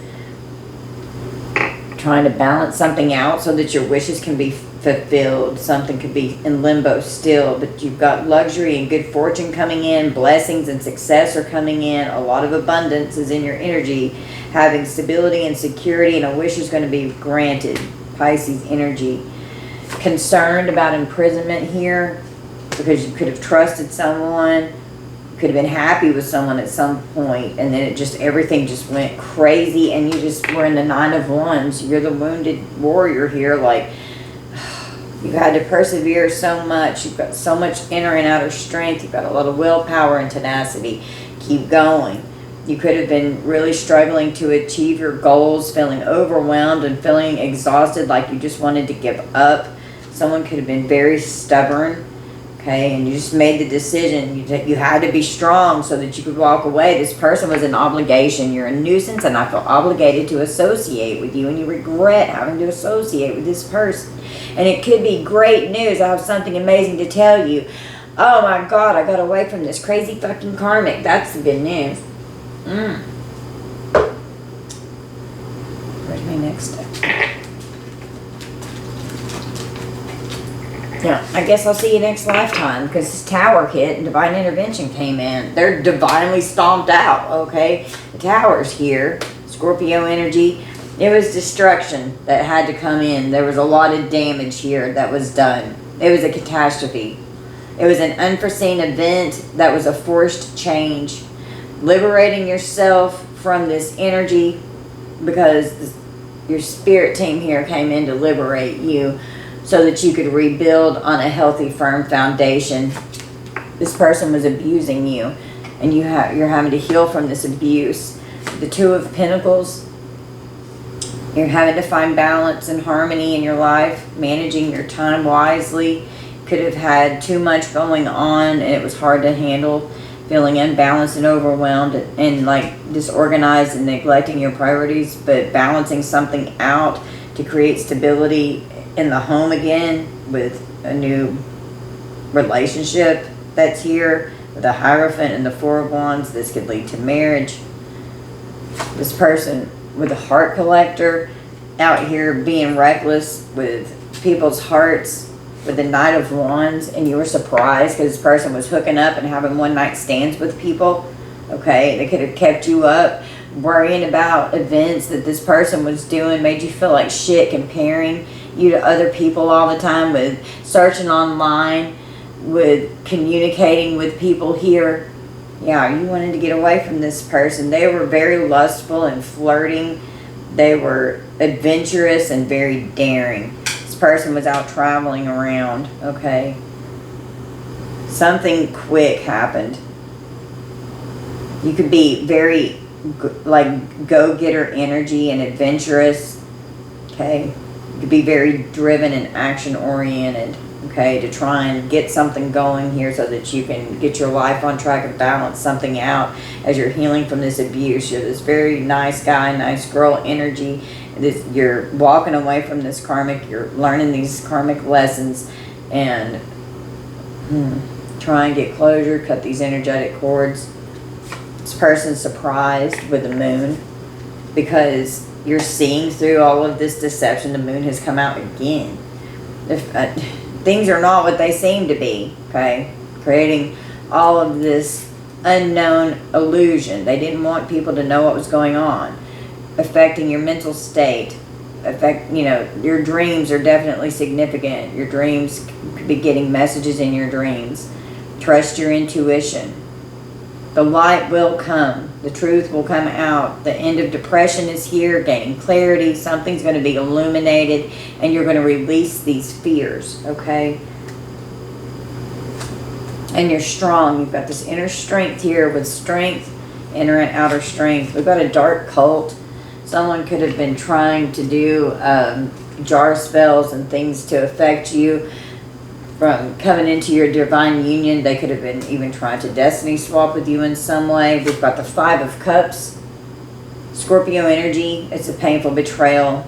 trying to balance something out so that your wishes can be fulfilled. Something could be in limbo still, but you've got luxury and good fortune coming in. Blessings and success are coming in. A lot of abundance is in your energy. Having stability and security, and a wish is going to be granted. Pisces energy. Concerned about imprisonment here, because you could have trusted someone, could have been happy with someone at some point, and then everything just went crazy, and you just were in the Nine of Wands. You're the wounded warrior here, like you've had to persevere so much. You've got so much inner and outer strength. You've got a lot of willpower and tenacity. Keep going. You could have been really struggling to achieve your goals, feeling overwhelmed and feeling exhausted, like you just wanted to give up. Someone could have been very stubborn. Okay, and you just made the decision. You had to be strong so that you could walk away. This person was an obligation. You're a nuisance, and I feel obligated to associate with you, and you regret having to associate with this person. And it could be great news. I have something amazing to tell you. Oh my God, I got away from this crazy fucking karmic. That's the good news. Where's my next step? Yeah, I guess I'll see you next lifetime, because this tower hit and divine intervention came in. They're divinely stomped out, okay? The tower's here. Scorpio energy. It was destruction that had to come in. There was a lot of damage here that was done. It was a catastrophe. It was an unforeseen event that was a forced change. Liberating yourself from this energy, because your spirit team here came in to liberate you, so that you could rebuild on a healthy, firm foundation. This person was abusing you, and you're having to heal from this abuse. The Two of Pentacles. You're having to find balance and harmony in your life, managing your time wisely. Could have had too much going on and it was hard to handle, feeling unbalanced and overwhelmed and like disorganized and neglecting your priorities, but balancing something out to create stability in the home again with a new relationship that's here with a Hierophant and the Four of Wands. This could lead to marriage. This person with a heart collector out here being reckless with people's hearts with the Knight of Wands, and you were surprised because this person was hooking up and having one night stands with people. Okay, they could have kept you up worrying about events that this person was doing, made you feel like shit, comparing you to other people all the time, with searching online, with communicating with people here. Yeah, you wanted to get away from this person. They were very lustful and flirting. They were adventurous and very daring. This person was out traveling around, okay? Something quick happened. You could be very, like, go-getter energy and adventurous, okay? You could be very driven and action-oriented, okay, to try and get something going here so that you can get your life on track and balance something out as you're healing from this abuse. You're this very nice guy, nice girl energy. You're walking away from this karmic. You're learning these karmic lessons and try and get closure, cut these energetic cords. This person's surprised with the moon because you're seeing through all of this deception. The moon has come out again. Things are not what they seem to be, okay? Creating all of this unknown illusion. They didn't want people to know what was going on. Affecting your mental state. Your dreams are definitely significant. Your dreams could be getting messages in your dreams. Trust your intuition. The light will come. The truth will come out. The end of depression is here, gaining clarity. Something's going to be illuminated, and you're going to release these fears, okay? And you're strong. You've got this inner strength here with strength, inner and outer strength. We've got a dark cult. Someone could have been trying to do jar spells and things to affect you from coming into your divine union. They could have been even trying to destiny swap with you in some way. We've got the Five of Cups. Scorpio energy. It's a painful betrayal.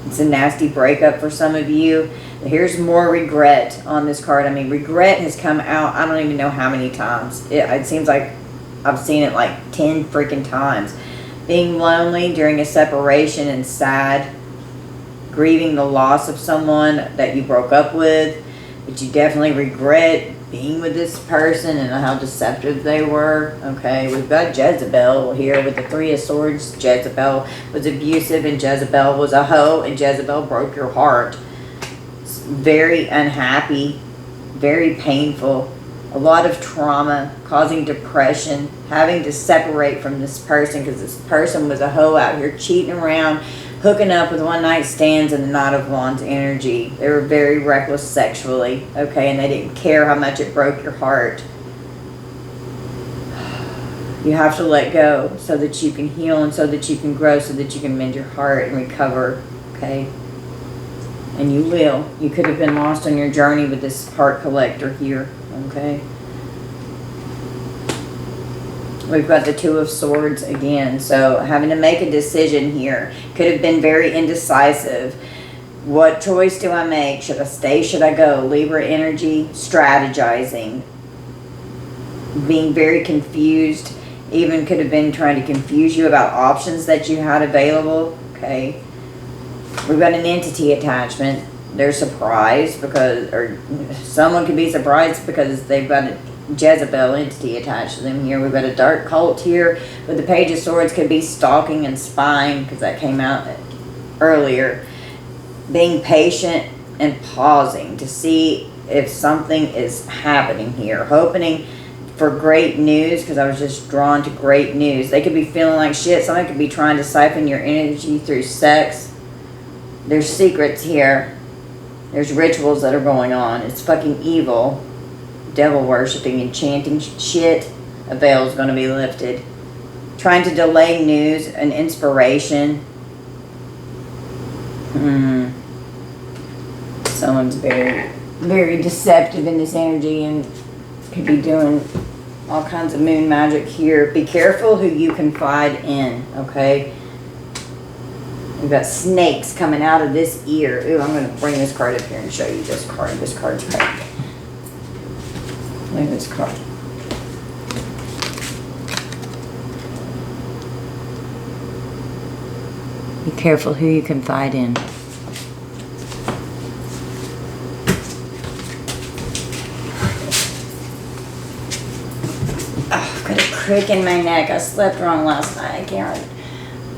It's a nasty breakup for some of you. Here's more regret on this card. I mean, regret has come out I don't even know how many times. It seems like I've seen it like 10 freaking times. Being lonely during a separation and sad. Grieving the loss of someone that you broke up with, but you definitely regret being with this person and how deceptive they were. Okay, we've got Jezebel here with the Three of Swords. Jezebel was abusive and Jezebel was a hoe and Jezebel broke your heart. It's very unhappy, very painful, a lot of trauma, causing depression, having to separate from this person because this person was a hoe out here cheating around, hooking up with one night stands and the Knight of Wands energy. They were very reckless sexually, okay, and they didn't care how much it broke your heart. You have to let go so that you can heal and so that you can grow, so that you can mend your heart and recover, okay? And you will. You could have been lost on your journey with this heart collector here, okay? We've got the Two of Swords again. So having to make a decision here. Could have been very indecisive. What choice do I make? Should I stay? Should I go? Libra energy. Strategizing. Being very confused. Even could have been trying to confuse you about options that you had available. Okay. We've got an entity attachment. They're surprised because, or someone could be surprised because they've got a Jezebel entity attached to them here. We've got a dark cult here with the Page of Swords. Could be stalking and spying because that came out earlier. Being patient and pausing to see if something is happening here. Hoping for great news because I was just drawn to great news. They could be feeling like shit. Someone could be trying to siphon your energy through sex. There's secrets here. There's rituals that are going on. It's fucking evil. Devil worshipping, enchanting shit. A veil is going to be lifted. Trying to delay news and inspiration. Someone's very, very deceptive in this energy and could be doing all kinds of moon magic here. Be careful who you confide in, okay? We've got snakes coming out of this ear. Ooh, I'm going to bring this card up here and show you this card. This card's great. Look at this card. Be careful who you confide in. Oh, I've got a crick in my neck. I slept wrong last night.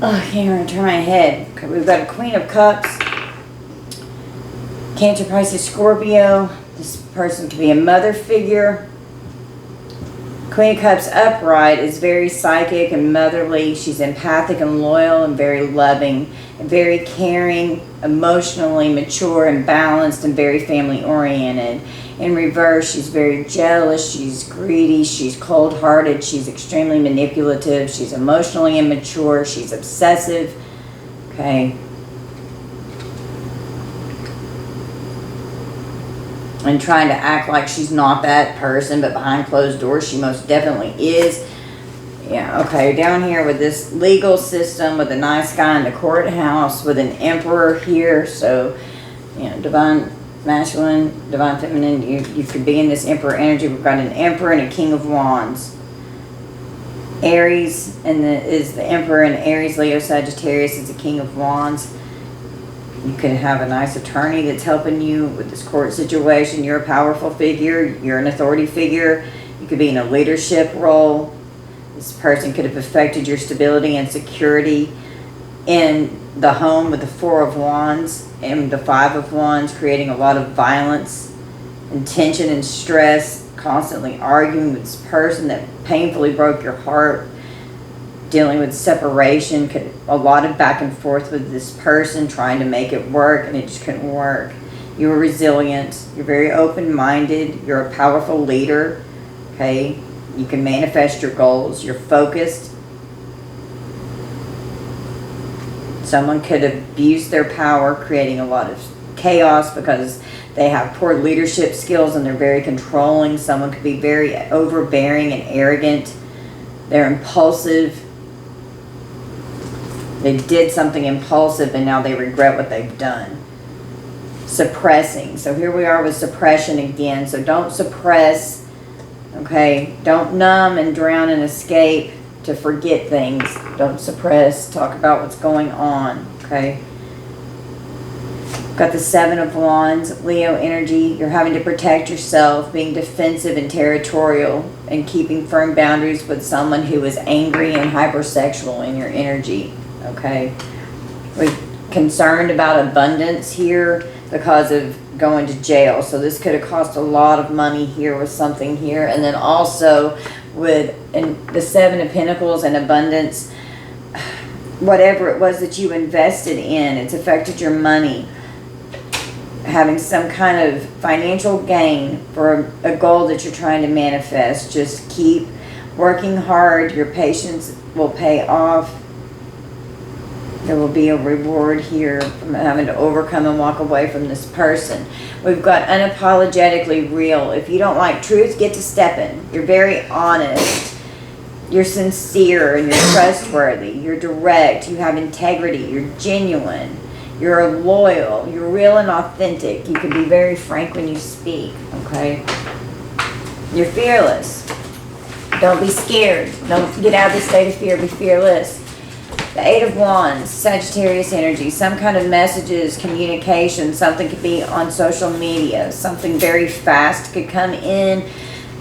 I can't even turn my head. Okay, we've got a Queen of Cups. Cancer, Pisces, Scorpio. This person could be a mother figure. Queen of Cups upright is very psychic and motherly. She's empathic and loyal and very loving and very caring, emotionally mature and balanced and very family oriented. In reverse, she's very jealous, she's greedy, she's cold-hearted, she's extremely manipulative, she's emotionally immature, she's obsessive. Okay. And trying to act like she's not that person, but behind closed doors she most definitely is. Yeah, okay, down here with this legal system with a nice guy in the courthouse with an emperor here. So, you know, divine masculine, divine feminine, you could be in this emperor energy. We've got an emperor and a king of wands. Aries is the emperor, and Aries, Leo, Sagittarius is the king of wands. You could have a nice attorney that's helping you with this court situation. You're a powerful figure. You're an authority figure. You could be in a leadership role. This person could have affected your stability and security in the home with the Four of Wands and the Five of Wands, creating a lot of violence and tension and stress, constantly arguing with this person that painfully broke your heart. Dealing with separation, a lot of back and forth with this person, trying to make it work, and it just couldn't work. You were resilient. You're very open-minded. You're a powerful leader. Okay, you can manifest your goals. You're focused. Someone could abuse their power, creating a lot of chaos because they have poor leadership skills and they're very controlling. Someone could be very overbearing and arrogant. They're impulsive. They did something impulsive and now they regret what they've done. Suppressing. So here we are with suppression again. So don't suppress. Okay. Don't numb and drown and escape to forget things. Don't suppress. Talk about what's going on. Okay. Got the Seven of Wands, Leo energy. You're having to protect yourself, being defensive and territorial, and keeping firm boundaries with someone who is angry and hypersexual in your energy. Okay, we're concerned about abundance here because of going to jail. So this could have cost a lot of money here with something here. And then also with the Seven of Pentacles and abundance, whatever it was that you invested in, it's affected your money. Having some kind of financial gain for a goal that you're trying to manifest. Just keep working hard. Your patience will pay off. There will be a reward here from having to overcome and walk away from this person. We've got unapologetically real. If you don't like truth, get to stepping. You're very honest. You're sincere and you're trustworthy. You're direct. You have integrity. You're genuine. You're loyal. You're real and authentic. You can be very frank when you speak. Okay? You're fearless. Don't be scared. Don't get out of the state of fear. Be fearless. The Eight of Wands, Sagittarius energy, some kind of messages, communication, something could be on social media, something very fast could come in,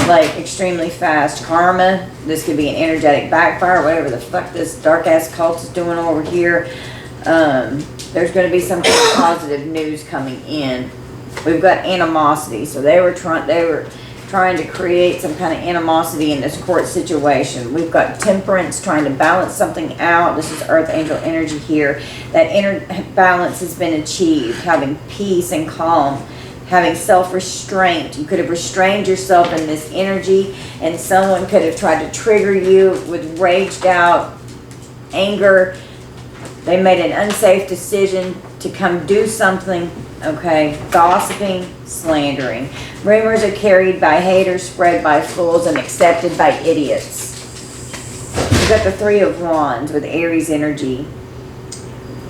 like extremely fast. Karma, this could be an energetic backfire, whatever the fuck this dark ass cult is doing over here. There's going to be some kind of positive news coming in. We've got animosity, so they were trying to create some kind of animosity in this court situation. We've got temperance, trying to balance something out. This is earth angel energy here. That inner balance has been achieved. Having peace and calm. Having self-restraint. You could have restrained yourself in this energy, and someone could have tried to trigger you with raged out anger. They made an unsafe decision to come do something, okay? Gossiping, slandering. Rumors are carried by haters, spread by fools, and accepted by idiots. We've got the Three of Wands with Aries energy.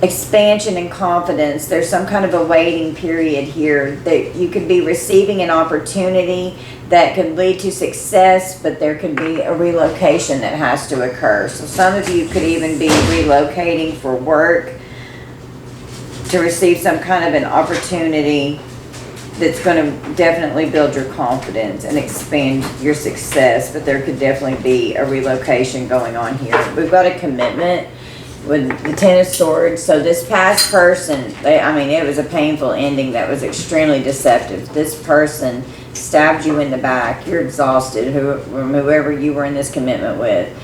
Expansion and confidence. There's some kind of a waiting period here that you could be receiving an opportunity that could lead to success, but there could be a relocation that has to occur. So some of you could even be relocating for work to receive some kind of an opportunity that's going to definitely build your confidence and expand your success, but there could definitely be a relocation going on here. We've got a commitment with the Ten of Swords. So this past person, it was a painful ending that was extremely deceptive. This person stabbed you in the back. You're exhausted, whoever you were in this commitment with.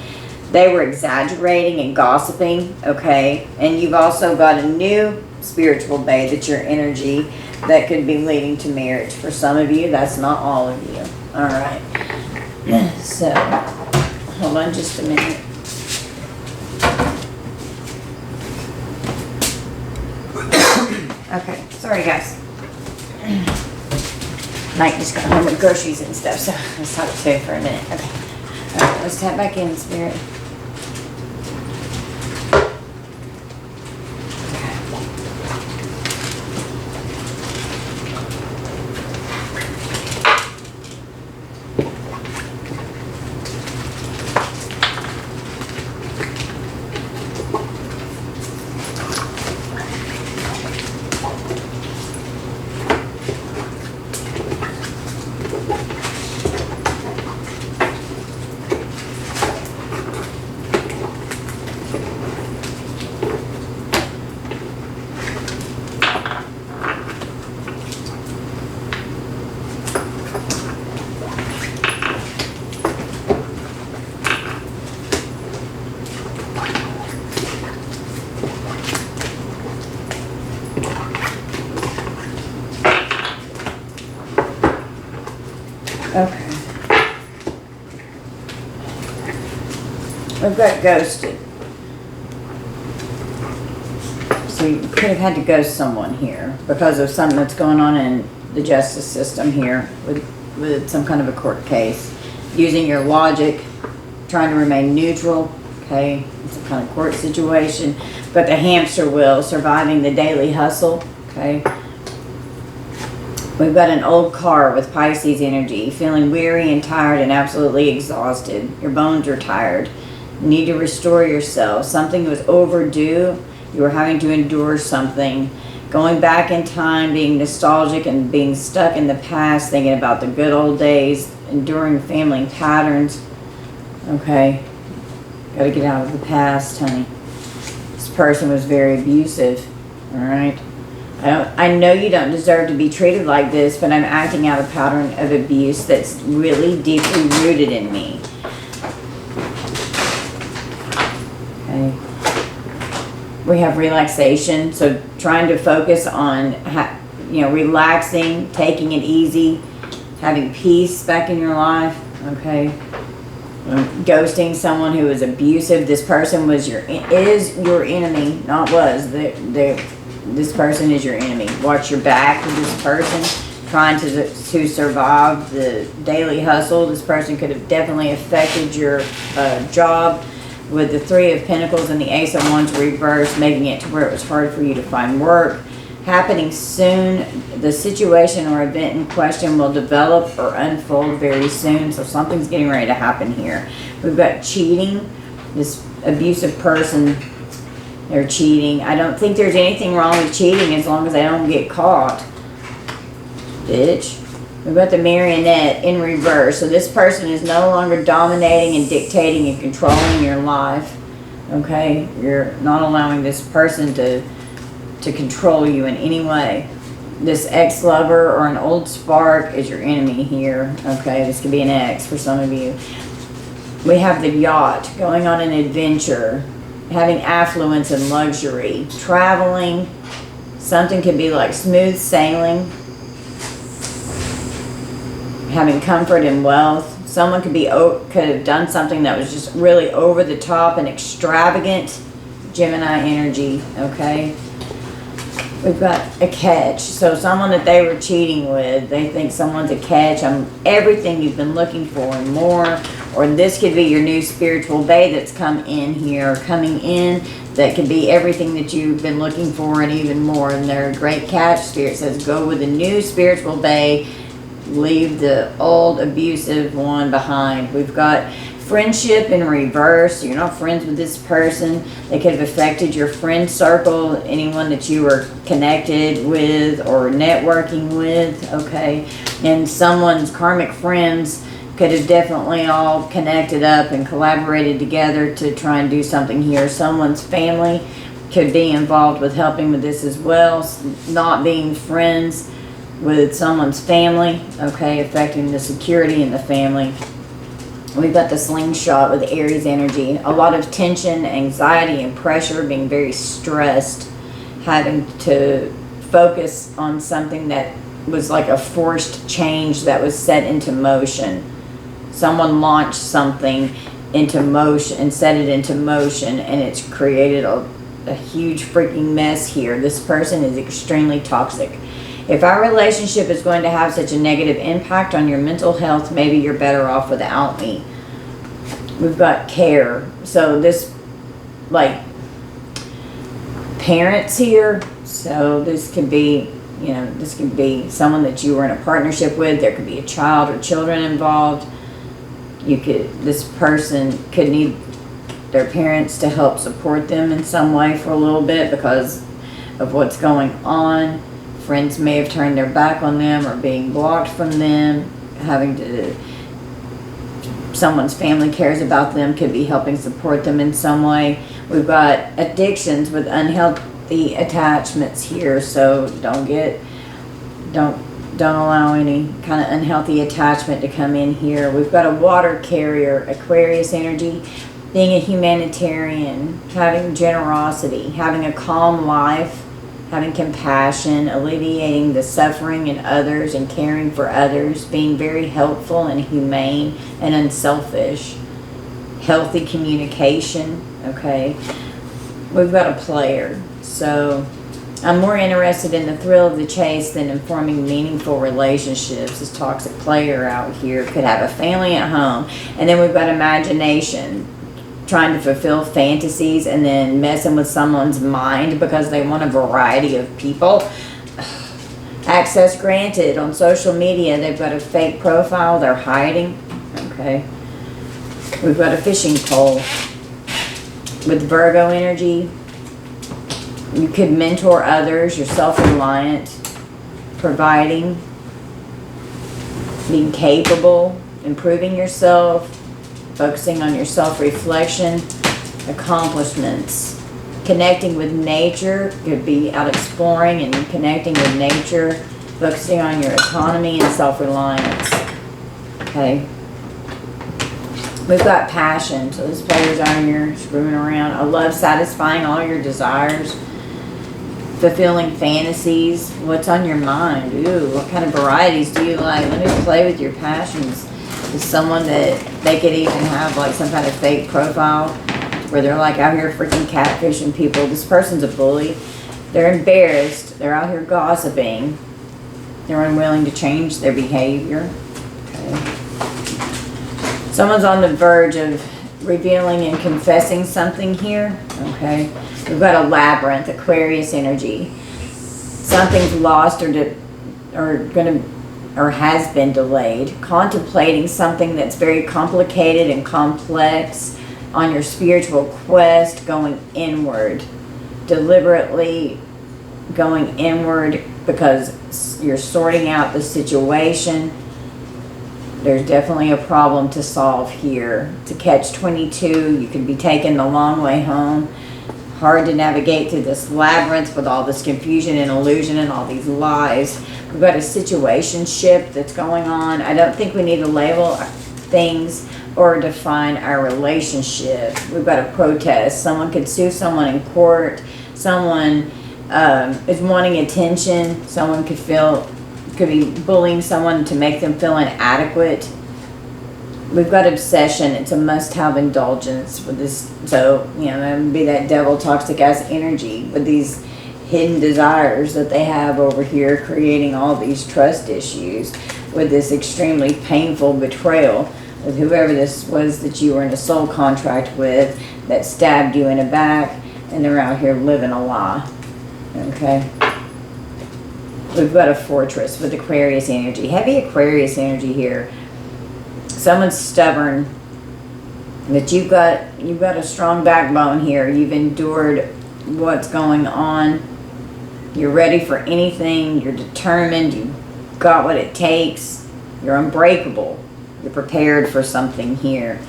They were exaggerating and gossiping, okay? And you've also got a new spiritual bae that's your energy that could be leading to marriage. For some of you, that's not all of you. All right. So, hold on just a minute. Okay, sorry guys. Mike just got home with groceries and stuff, so let's talk to him for a minute. Okay. All right, let's tap back in, Spirit. Okay. We've got ghosted. So you could have had to ghost someone here because of something that's going on in the justice system here with some kind of a court case. Using your logic, trying to remain neutral, okay? It's a kind of court situation. But the hamster wheel, surviving the daily hustle, okay? We've got an old car with Pisces energy, feeling weary and tired and absolutely exhausted. Your bones are tired. You need to restore yourself. Something was overdue. You were having to endure something. Going back in time, being nostalgic and being stuck in the past, thinking about the good old days, enduring family patterns. Okay. Got to get out of the past, honey. This person was very abusive. All right. I know you don't deserve to be treated like this, but I'm acting out a pattern of abuse that's really deeply rooted in me. Okay. We have relaxation, so trying to focus on, relaxing, taking it easy, having peace back in your life. Okay. Ghosting someone who is abusive. This person is your enemy, not was. This person is your enemy. Watch your back with this person trying to survive the daily hustle. This person could have definitely affected your job with the Three of Pentacles and the Ace of Wands reversed, making it to where it was hard for you to find work. Happening soon. The situation or event in question will develop or unfold very soon. So something's getting ready to happen here. We've got cheating. This abusive person, they're cheating. I don't think there's anything wrong with cheating as long as they don't get caught. Bitch. We've got the marionette in reverse. So this person is no longer dominating and dictating and controlling your life. Okay? You're not allowing this person to control you in any way. This ex-lover or an old spark is your enemy here. Okay? This could be an ex for some of you. We have the yacht, going on an adventure, having affluence and luxury, traveling. Something could be like smooth sailing, having comfort and wealth. Someone could have done something that was just really over the top and extravagant. Gemini energy, okay? We've got a catch. So someone that they were cheating with, they think someone's a catch. Everything you've been looking for and more. Or this could be your new spiritual bae that's come in here, or coming in. That could be everything that you've been looking for and even more. And they're a great catch. Spirit says go with the new spiritual bae. Leave the old abusive one behind. We've got friendship in reverse. You're not friends with this person. They could have affected your friend circle, anyone that you were connected with or networking with, okay? And someone's karmic friends could have definitely all connected up and collaborated together to try and do something here. Someone's family could be involved with helping with this as well. Not being friends with someone's family, okay, affecting the security in the family. We've got the slingshot with Aries energy. A lot of tension, anxiety, and pressure, being very stressed, having to focus on something that was like a forced change that was set into motion. Someone launched something into motion and set it into motion, and it's created a huge freaking mess here. This person is extremely toxic. If our relationship is going to have such a negative impact on your mental health, maybe you're better off without me. We've got care. So this, like, parents here. So this could be, you know, this could be someone that you were in a partnership with. There could be a child or children involved. This person could need their parents to help support them in some way for a little bit because of what's going on. Friends may have turned their back on them or being blocked from them. Someone's family cares about them, could be helping support them in some way. We've got addictions with unhealthy attachments here, so don't allow any kind of unhealthy attachment to come in here. We've got a water carrier, Aquarius energy, being a humanitarian, having generosity, having a calm life, having compassion, alleviating the suffering in others and caring for others, being very helpful and humane and unselfish, healthy communication, okay? We've got a player, so I'm more interested in the thrill of the chase than in forming meaningful relationships. This toxic player out here could have a family at home. And then we've got imagination, trying to fulfill fantasies and then messing with someone's mind because they want a variety of people. Access granted on social media. They've got a fake profile they're hiding. Okay. We've got a fishing pole with Virgo energy. You could mentor others. You're self-reliant, providing, being capable, improving yourself, focusing on your self-reflection, accomplishments, connecting with nature. Could be out exploring and connecting with nature, focusing on your autonomy and self-reliance. Okay. We've got passion. So this player's on here screwing around. I love satisfying all your desires. Fulfilling fantasies. What's on your mind? Ooh, what kind of varieties do you like? Let me play with your passions. Is someone that they could even have like some kind of fake profile where they're like out here freaking catfishing people. This person's a bully. They're embarrassed. They're out here gossiping. They're unwilling to change their behavior. Okay. Someone's on the verge of revealing and confessing something here. Okay. We've got a labyrinth, Aquarius energy. Something's lost or has been delayed. Contemplating something that's very complicated and complex on your spiritual quest, going inward. Deliberately going inward because you're sorting out the situation. There's definitely a problem to solve here. It's a catch-22. You could be taking the long way home. Hard to navigate through this labyrinth with all this confusion and illusion and all these lies. We've got a situationship that's going on. I don't think we need to label things or define our relationship. We've got a protest. Someone could sue someone in court. Someone is wanting attention. Someone could be bullying someone to make them feel inadequate. We've got obsession. It's a must-have indulgence with this. So, you know, that would be that devil toxic ass energy with these hidden desires that they have over here, creating all these trust issues with this extremely painful betrayal with whoever this was that you were in a soul contract with that stabbed you in the back, and they're out here living a lie. Okay. We've got a Fortress with Aquarius energy. Heavy Aquarius energy here. Someone's stubborn. But you've got a strong backbone here. You've endured what's going on. You're ready for anything. You're determined. You've got what it takes. You're unbreakable. You're prepared for something here.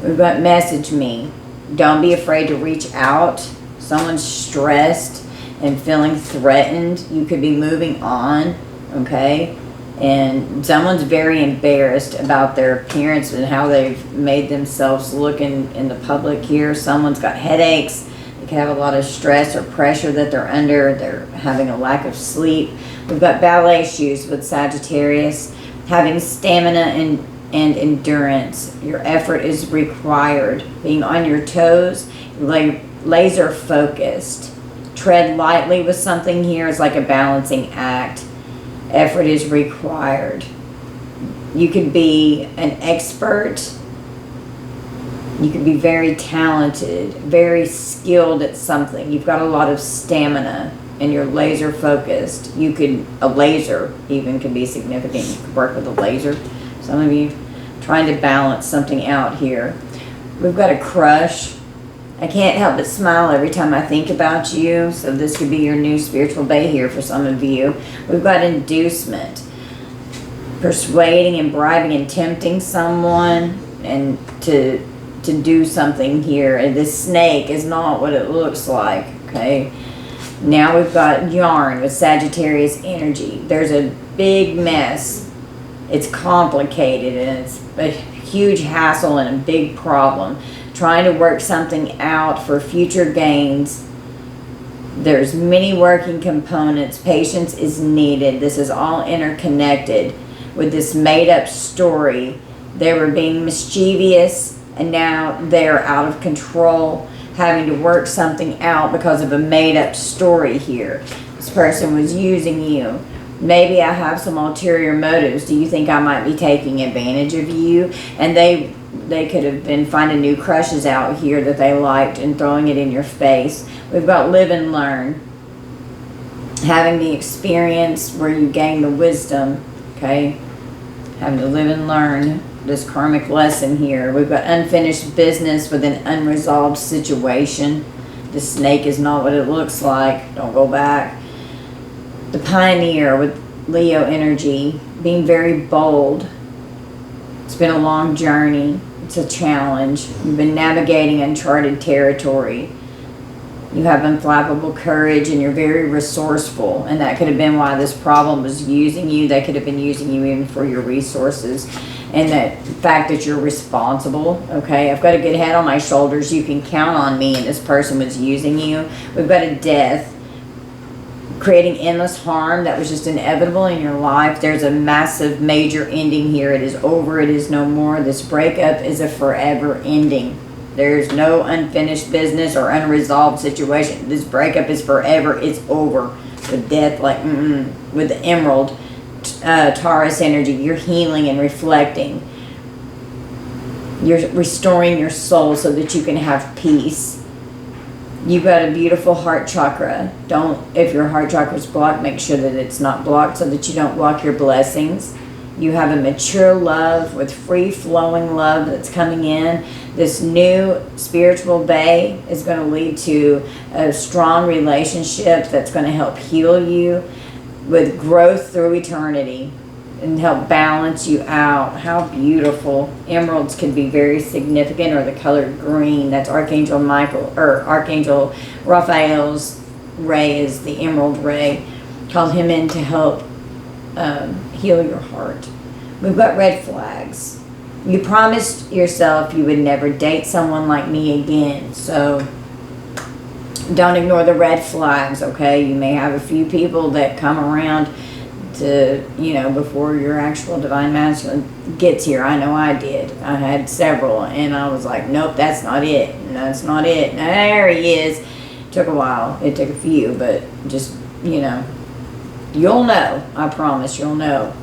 We've got message me. Don't be afraid to reach out. Someone's stressed and feeling threatened. You could be moving on, okay? And someone's very embarrassed about their appearance and how they've made themselves look in the public here. Someone's got headaches. They could have a lot of stress or pressure that they're under. They're having a lack of sleep. We've got ballet shoes with Sagittarius. Having stamina and endurance. Your effort is required. Being on your toes, laser focused. Tread lightly with something here is like a balancing act. Effort is required. You could be an expert. You could be very talented, very skilled at something. You've got a lot of stamina and you're laser focused. A laser even can be significant. You could work with a laser. Some of you trying to balance something out here. We've got a crush. I can't help but smile every time I think about you. So this could be your new spiritual bae here for some of you. We've got inducement. Persuading and bribing and tempting someone and to do something here. And this snake is not what it looks like, okay? Now we've got yarn with Sagittarius energy. There's a big mess. It's complicated and it's a huge hassle and a big problem. Trying to work something out for future gains. There's many working components. Patience is needed. This is all interconnected with this made-up story. They were being mischievous and now they're out of control, having to work something out because of a made-up story here. This person was using you. Maybe I have some ulterior motives. Do you think I might be taking advantage of you? And they could have been finding new crushes out here that they liked and throwing it in your face. We've got live and learn. Having the experience where you gain the wisdom, okay? Having to live and learn this karmic lesson here. We've got unfinished business with an unresolved situation. The snake is not what it looks like. Don't go back. The pioneer with Leo energy, being very bold. It's been a long journey. It's a challenge. You've been navigating uncharted territory. You have unflappable courage and you're very resourceful. And that could have been why this problem was using you. They could have been using you even for your resources. And the fact that you're responsible. Okay, I've got a good head on my shoulders. You can count on me. And this person was using you. We've got a death. Creating endless harm that was just inevitable in your life. There's a massive major ending here. It is over. It is no more. This breakup is a forever ending. There's no unfinished business or unresolved situation. This breakup is forever. It's over. With death, like with the emerald, Taurus energy, you're healing and reflecting. You're restoring your soul so that you can have peace. You've got a beautiful heart chakra. If your heart chakra is blocked, make sure that it's not blocked so that you don't block your blessings. You have a mature love with free-flowing love that's coming in. This new spiritual bae is going to lead to a strong relationship that's going to help heal you with growth through eternity and help balance you out. How beautiful. Emeralds can be very significant, or the color green. That's Archangel Michael, or Archangel Raphael's ray is the emerald ray. Call him in to help heal your heart. We've got red flags. You promised yourself you would never date someone like me again. So don't ignore the red flags, okay? You may have a few people that come around to, before your actual divine masculine gets here. I know I did. I had several and I was like, nope, that's not it. That's not it. Now, there he is. Took a while. It took a few, but just, you know, you'll know. I promise you'll know.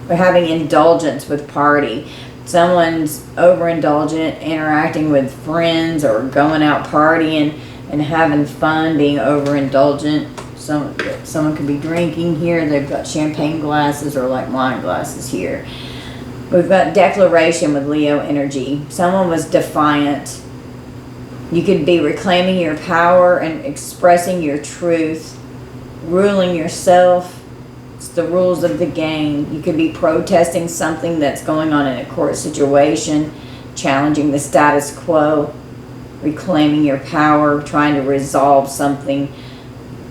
We're having indulgence with party. Someone's overindulgent, interacting with friends or going out partying and having fun, being overindulgent. Someone could be drinking here. They've got champagne glasses or like wine glasses here. We've got declaration with Leo energy. Someone was defiant. You could be reclaiming your power and expressing your truth, ruling yourself. It's the rules of the game. You could be protesting something that's going on in a court situation, challenging the status quo, reclaiming your power, trying to resolve something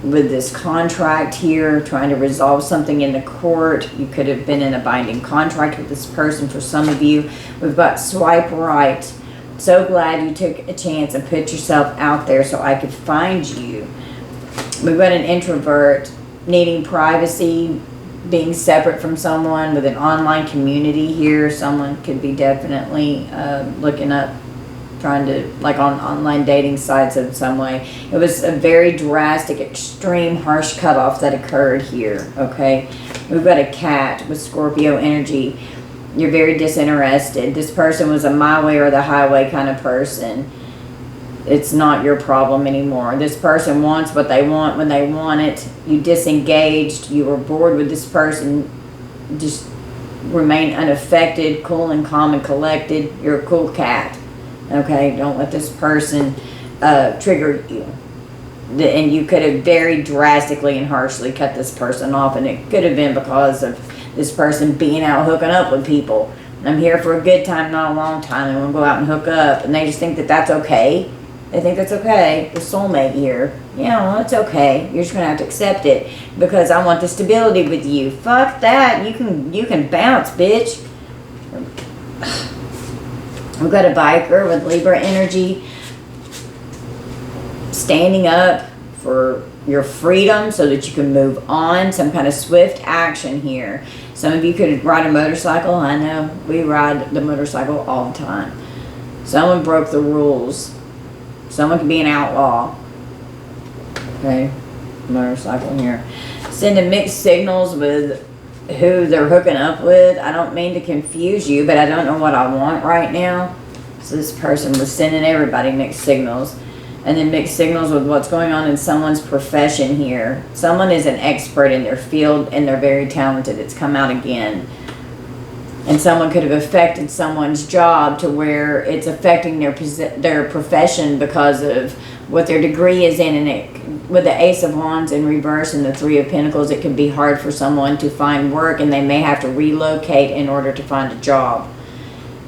with this contract here, trying to resolve something in the court. You could have been in a binding contract with this person for some of you. We've got swipe right. So glad you took a chance and put yourself out there so I could find you. We've got an introvert needing privacy, being separate from someone with an online community here. Someone could be definitely looking up, trying to, like on online dating sites in some way. It was a very drastic, extreme, harsh cutoff that occurred here, okay? We've got a cat with Scorpio energy. You're very disinterested. This person was a my way or the highway kind of person. It's not your problem anymore. This person wants what they want when they want it. You disengaged. You were bored with this person. Just remain unaffected, cool and calm and collected. You're a cool cat. Okay? Don't let this person trigger you. And you could have very drastically and harshly cut this person off. And it could have been because of this person being out hooking up with people. I'm here for a good time, not a long time. They want to go out and hook up. And they just think that that's okay. They think that's okay. The soulmate here. Yeah, well, it's okay. You're just going to have to accept it. Because I want the stability with you. Fuck that. You can bounce, bitch. We've got a biker with Libra energy. Standing up for your freedom so that you can move on. Some kind of swift action here. Some of you could ride a motorcycle. I know. We ride the motorcycle all the time. Someone broke the rules. Someone could be an outlaw. Okay. Motorcycle here. Sending mixed signals with who they're hooking up with. I don't mean to confuse you, but I don't know what I want right now. So this person was sending everybody mixed signals. And then mixed signals with what's going on in someone's profession here. Someone is an expert in their field and they're very talented. It's come out again. And someone could have affected someone's job to where it's affecting their profession because of what their degree is in. And it, with the Ace of Wands in reverse and the Three of Pentacles, it can be hard for someone to find work and they may have to relocate in order to find a job.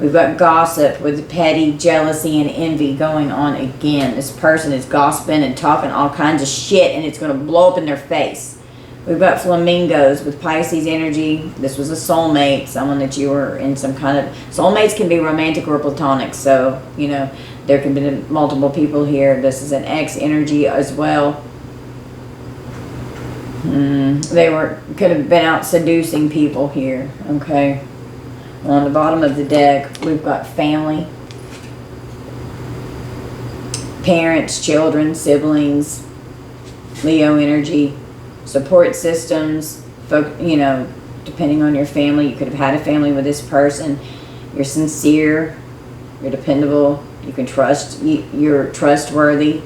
We've got gossip with petty jealousy and envy going on again. This person is gossiping and talking all kinds of shit and it's going to blow up in their face. We've got flamingos with Pisces energy. This was a soulmate, someone that you were in some kind of... Soulmates can be romantic or platonic, so, you know, there can be multiple people here. This is an ex energy as well. Could have been out seducing people here, okay? On the bottom of the deck, we've got family, parents, children, siblings, Leo energy, support systems, you know, depending on your family. You could have had a family with this person. You're sincere, you're dependable, you can trust, you're trustworthy.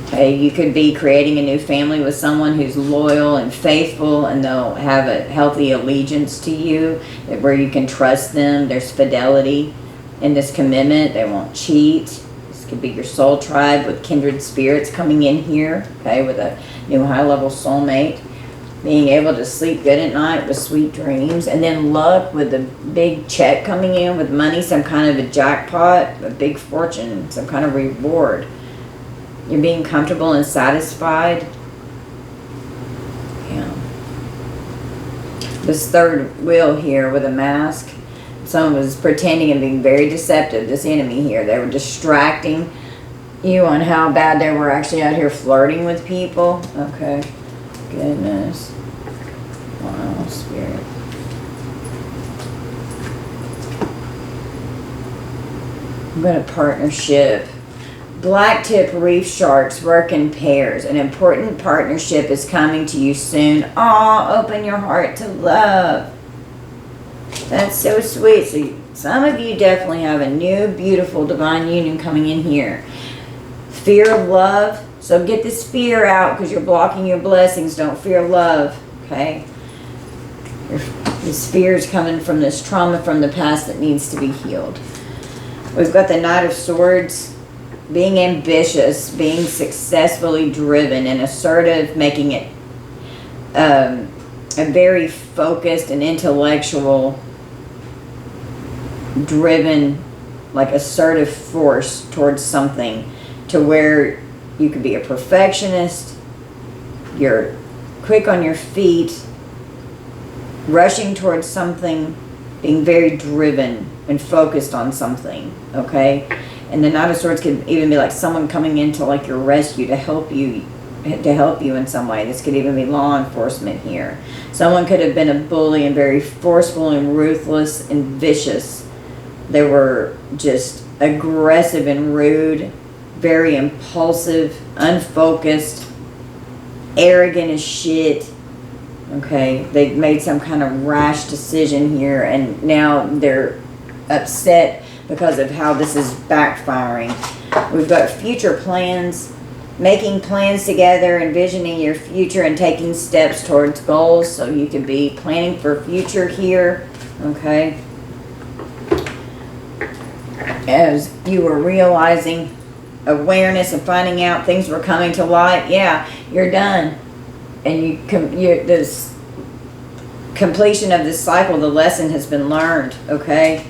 Okay, you could be creating a new family with someone who's loyal and faithful and they'll have a healthy allegiance to you where you can trust them. There's fidelity in this commitment. They won't cheat. This could be your soul tribe with kindred spirits coming in here, okay, with a new high-level soulmate. Being able to sleep good at night with sweet dreams. And then luck with a big check coming in with money, some kind of a jackpot, a big fortune, some kind of reward. You're being comfortable and satisfied. Yeah. This third wheel here with a mask. Someone was pretending and being very deceptive. This enemy here. They were distracting you on how bad they were actually out here flirting with people. Okay. Goodness. Wow, spirit. I've got a partnership. Black tip reef sharks work in pairs. An important partnership is coming to you soon. Aw, open your heart to love. That's so sweet. So some of you definitely have a new, beautiful, divine union coming in here. Fear of love. So get this fear out because you're blocking your blessings. Don't fear love. Okay? This fear is coming from this trauma from the past that needs to be healed. We've got the Knight of Swords. Being ambitious, being successfully driven and assertive, making it a very focused and intellectual driven, like assertive force towards something, to where you could be a perfectionist, you're quick on your feet, rushing towards something, being very driven and focused on something, okay? And the Knight of Swords could even be like someone coming into like your rescue to help you in some way. This could even be law enforcement here. Someone could have been a bully and very forceful and ruthless and vicious. They were just aggressive and rude, very impulsive, unfocused, arrogant as shit. Okay, they made some kind of rash decision here, and now they're upset because of how this is backfiring. We've got future plans, making plans together, envisioning your future and taking steps towards goals. So you could be planning for future here, okay? As you were realizing awareness and finding out things were coming to light, yeah, you're done. And this completion of this cycle, the lesson has been learned, okay?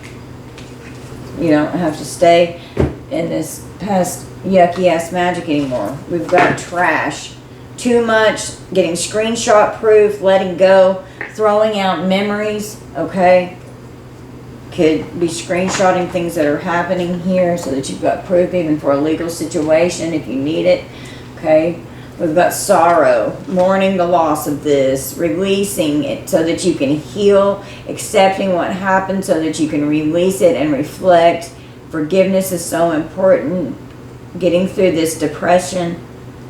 You don't have to stay in this past yucky ass magic anymore. We've got trash. Too much, getting screenshot proof, letting go, throwing out memories, okay? Could be screenshotting things that are happening here so that you've got proof even for a legal situation if you need it, okay? We've got sorrow, mourning the loss of this, releasing it so that you can heal, accepting what happened so that you can release it and reflect. Forgiveness is so important. Getting through this depression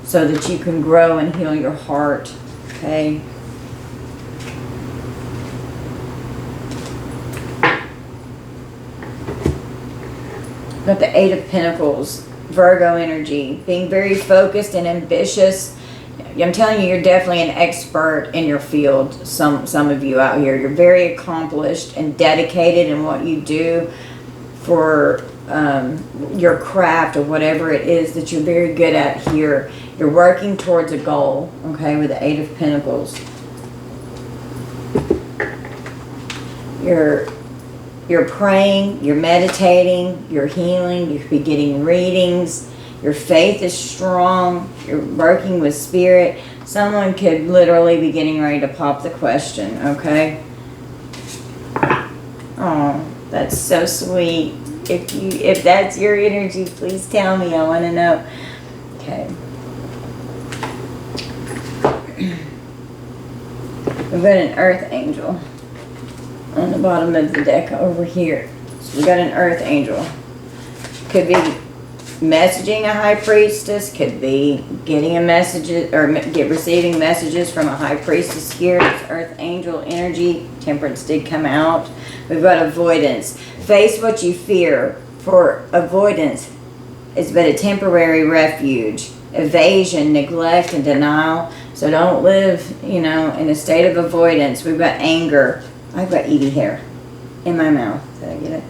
so that you can grow and heal your heart, okay? Got the Eight of Pentacles. Virgo energy, being very focused and ambitious. I'm telling you, you're definitely an expert in your field. Some of you out here, you're very accomplished and dedicated in what you do for your craft or whatever it is that you're very good at here. You're working towards a goal, okay, with the Eight of Pentacles. You're praying, you're meditating, you're healing, you could be getting readings, your faith is strong, you're working with spirit. Someone could literally be getting ready to pop the question, okay? Oh, that's so sweet. If that's your energy, please tell me. I want to know. Okay. We've got an earth angel on the bottom of the deck over here. So we got an earth angel. Could be messaging a high priestess, could be getting a message or receiving messages from a high priestess here. It's earth angel energy. Temperance did come out. We've got avoidance. Face what you fear. For avoidance is but a temporary refuge. Evasion, neglect, and denial. So don't live, in a state of avoidance. We've got anger. I've got Edie hair in my mouth. Did I get it?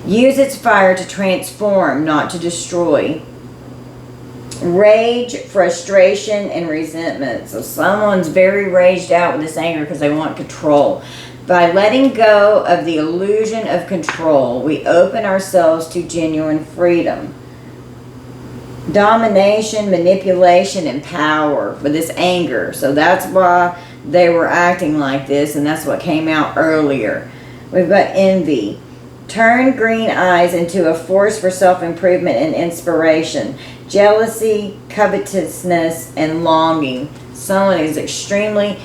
Use its fire to transform, not to destroy. Rage, frustration, and resentment. So someone's very raged out with this anger because they want control. By letting go of the illusion of control, we open ourselves to genuine freedom. Domination, manipulation, and power with this anger. So that's why they were acting like this, and that's what came out earlier. We've got envy. Turn green eyes into a force for self-improvement and inspiration. Jealousy, covetousness, and longing. Someone is extremely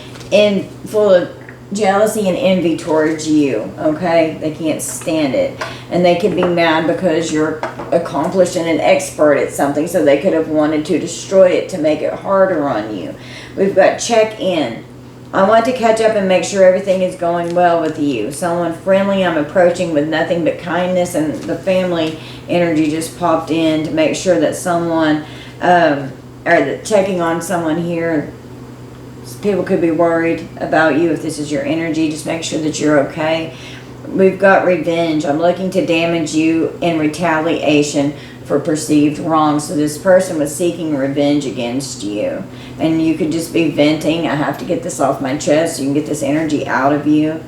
full of jealousy and envy towards you, okay? They can't stand it. And they could be mad because you're accomplished and an expert at something, so they could have wanted to destroy it to make it harder on you. We've got check in. I want to catch up and make sure everything is going well with you. Someone friendly I'm approaching with nothing but kindness, and the family energy just popped in to make sure that someone, or checking on someone here. People could be worried about you if this is your energy. Just make sure that you're okay. We've got revenge. I'm looking to damage you in retaliation for perceived wrong. So this person was seeking revenge against you. And you could just be venting. I have to get this off my chest so you can get this energy out of you.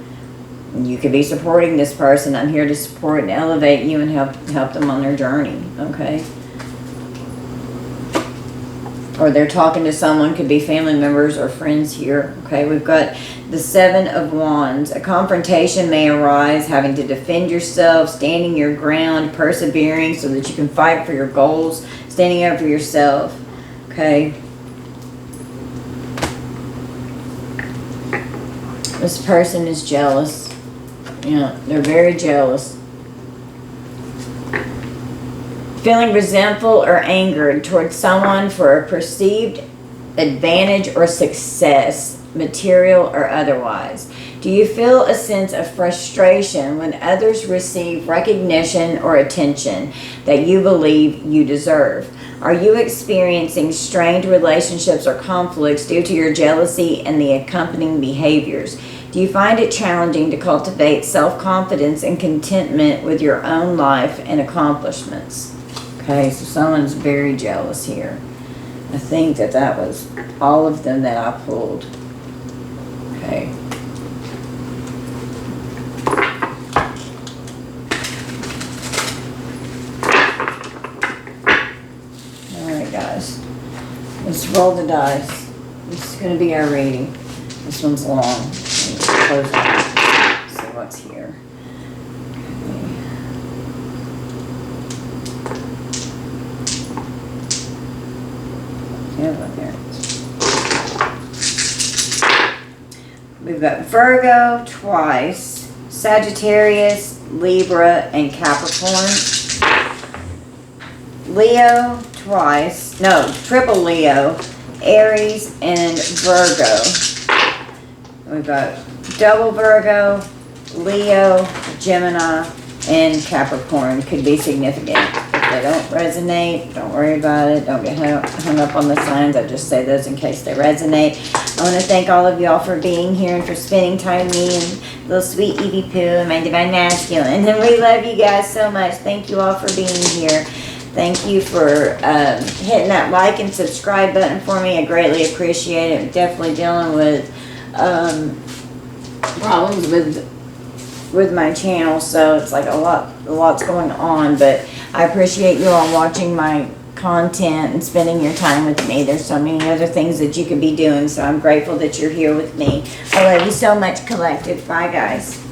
You could be supporting this person. I'm here to support and elevate you and help them on their journey. Okay? Or they're talking to someone, could be family members or friends here. Okay, we've got the Seven of Wands. A confrontation may arise, having to defend yourself, standing your ground, persevering so that you can fight for your goals, standing up for yourself. Okay. This person is jealous. Yeah, they're very jealous. Feeling resentful or angered towards someone for a perceived advantage or success, material or otherwise. Do you feel a sense of frustration when others receive recognition or attention that you believe you deserve? Are you experiencing strained relationships or conflicts due to your jealousy and the accompanying behaviors? Do you find it challenging to cultivate self-confidence and contentment with your own life and accomplishments? Okay, so someone's very jealous here. I think that was all of them that I pulled. Okay. Alright, guys. Let's roll the dice. This is going to be our reading. This one's long. Close it. Let's see what's here. We've got Virgo twice, Sagittarius, Libra, and Capricorn. Leo twice, no, triple Leo, Aries, and Virgo. We've got double Virgo, Leo, Gemini, and Capricorn. Could be significant. If they don't resonate, don't worry about it. Don't get hung up on the signs. I just say those in case they resonate. I want to thank all of y'all for being here and for spending time with me and little sweet Evie Pooh and my Divine Masculine. And we love you guys so much. Thank you all for being here. Thank you for hitting that like and subscribe button for me. I greatly appreciate it. I'm definitely dealing with problems with my channel, so it's like a lot's going on, but I appreciate you all watching my content and spending your time with me. There's so many other things that you could be doing, so I'm grateful that you're here with me. I love you so much, Collective. Bye, guys.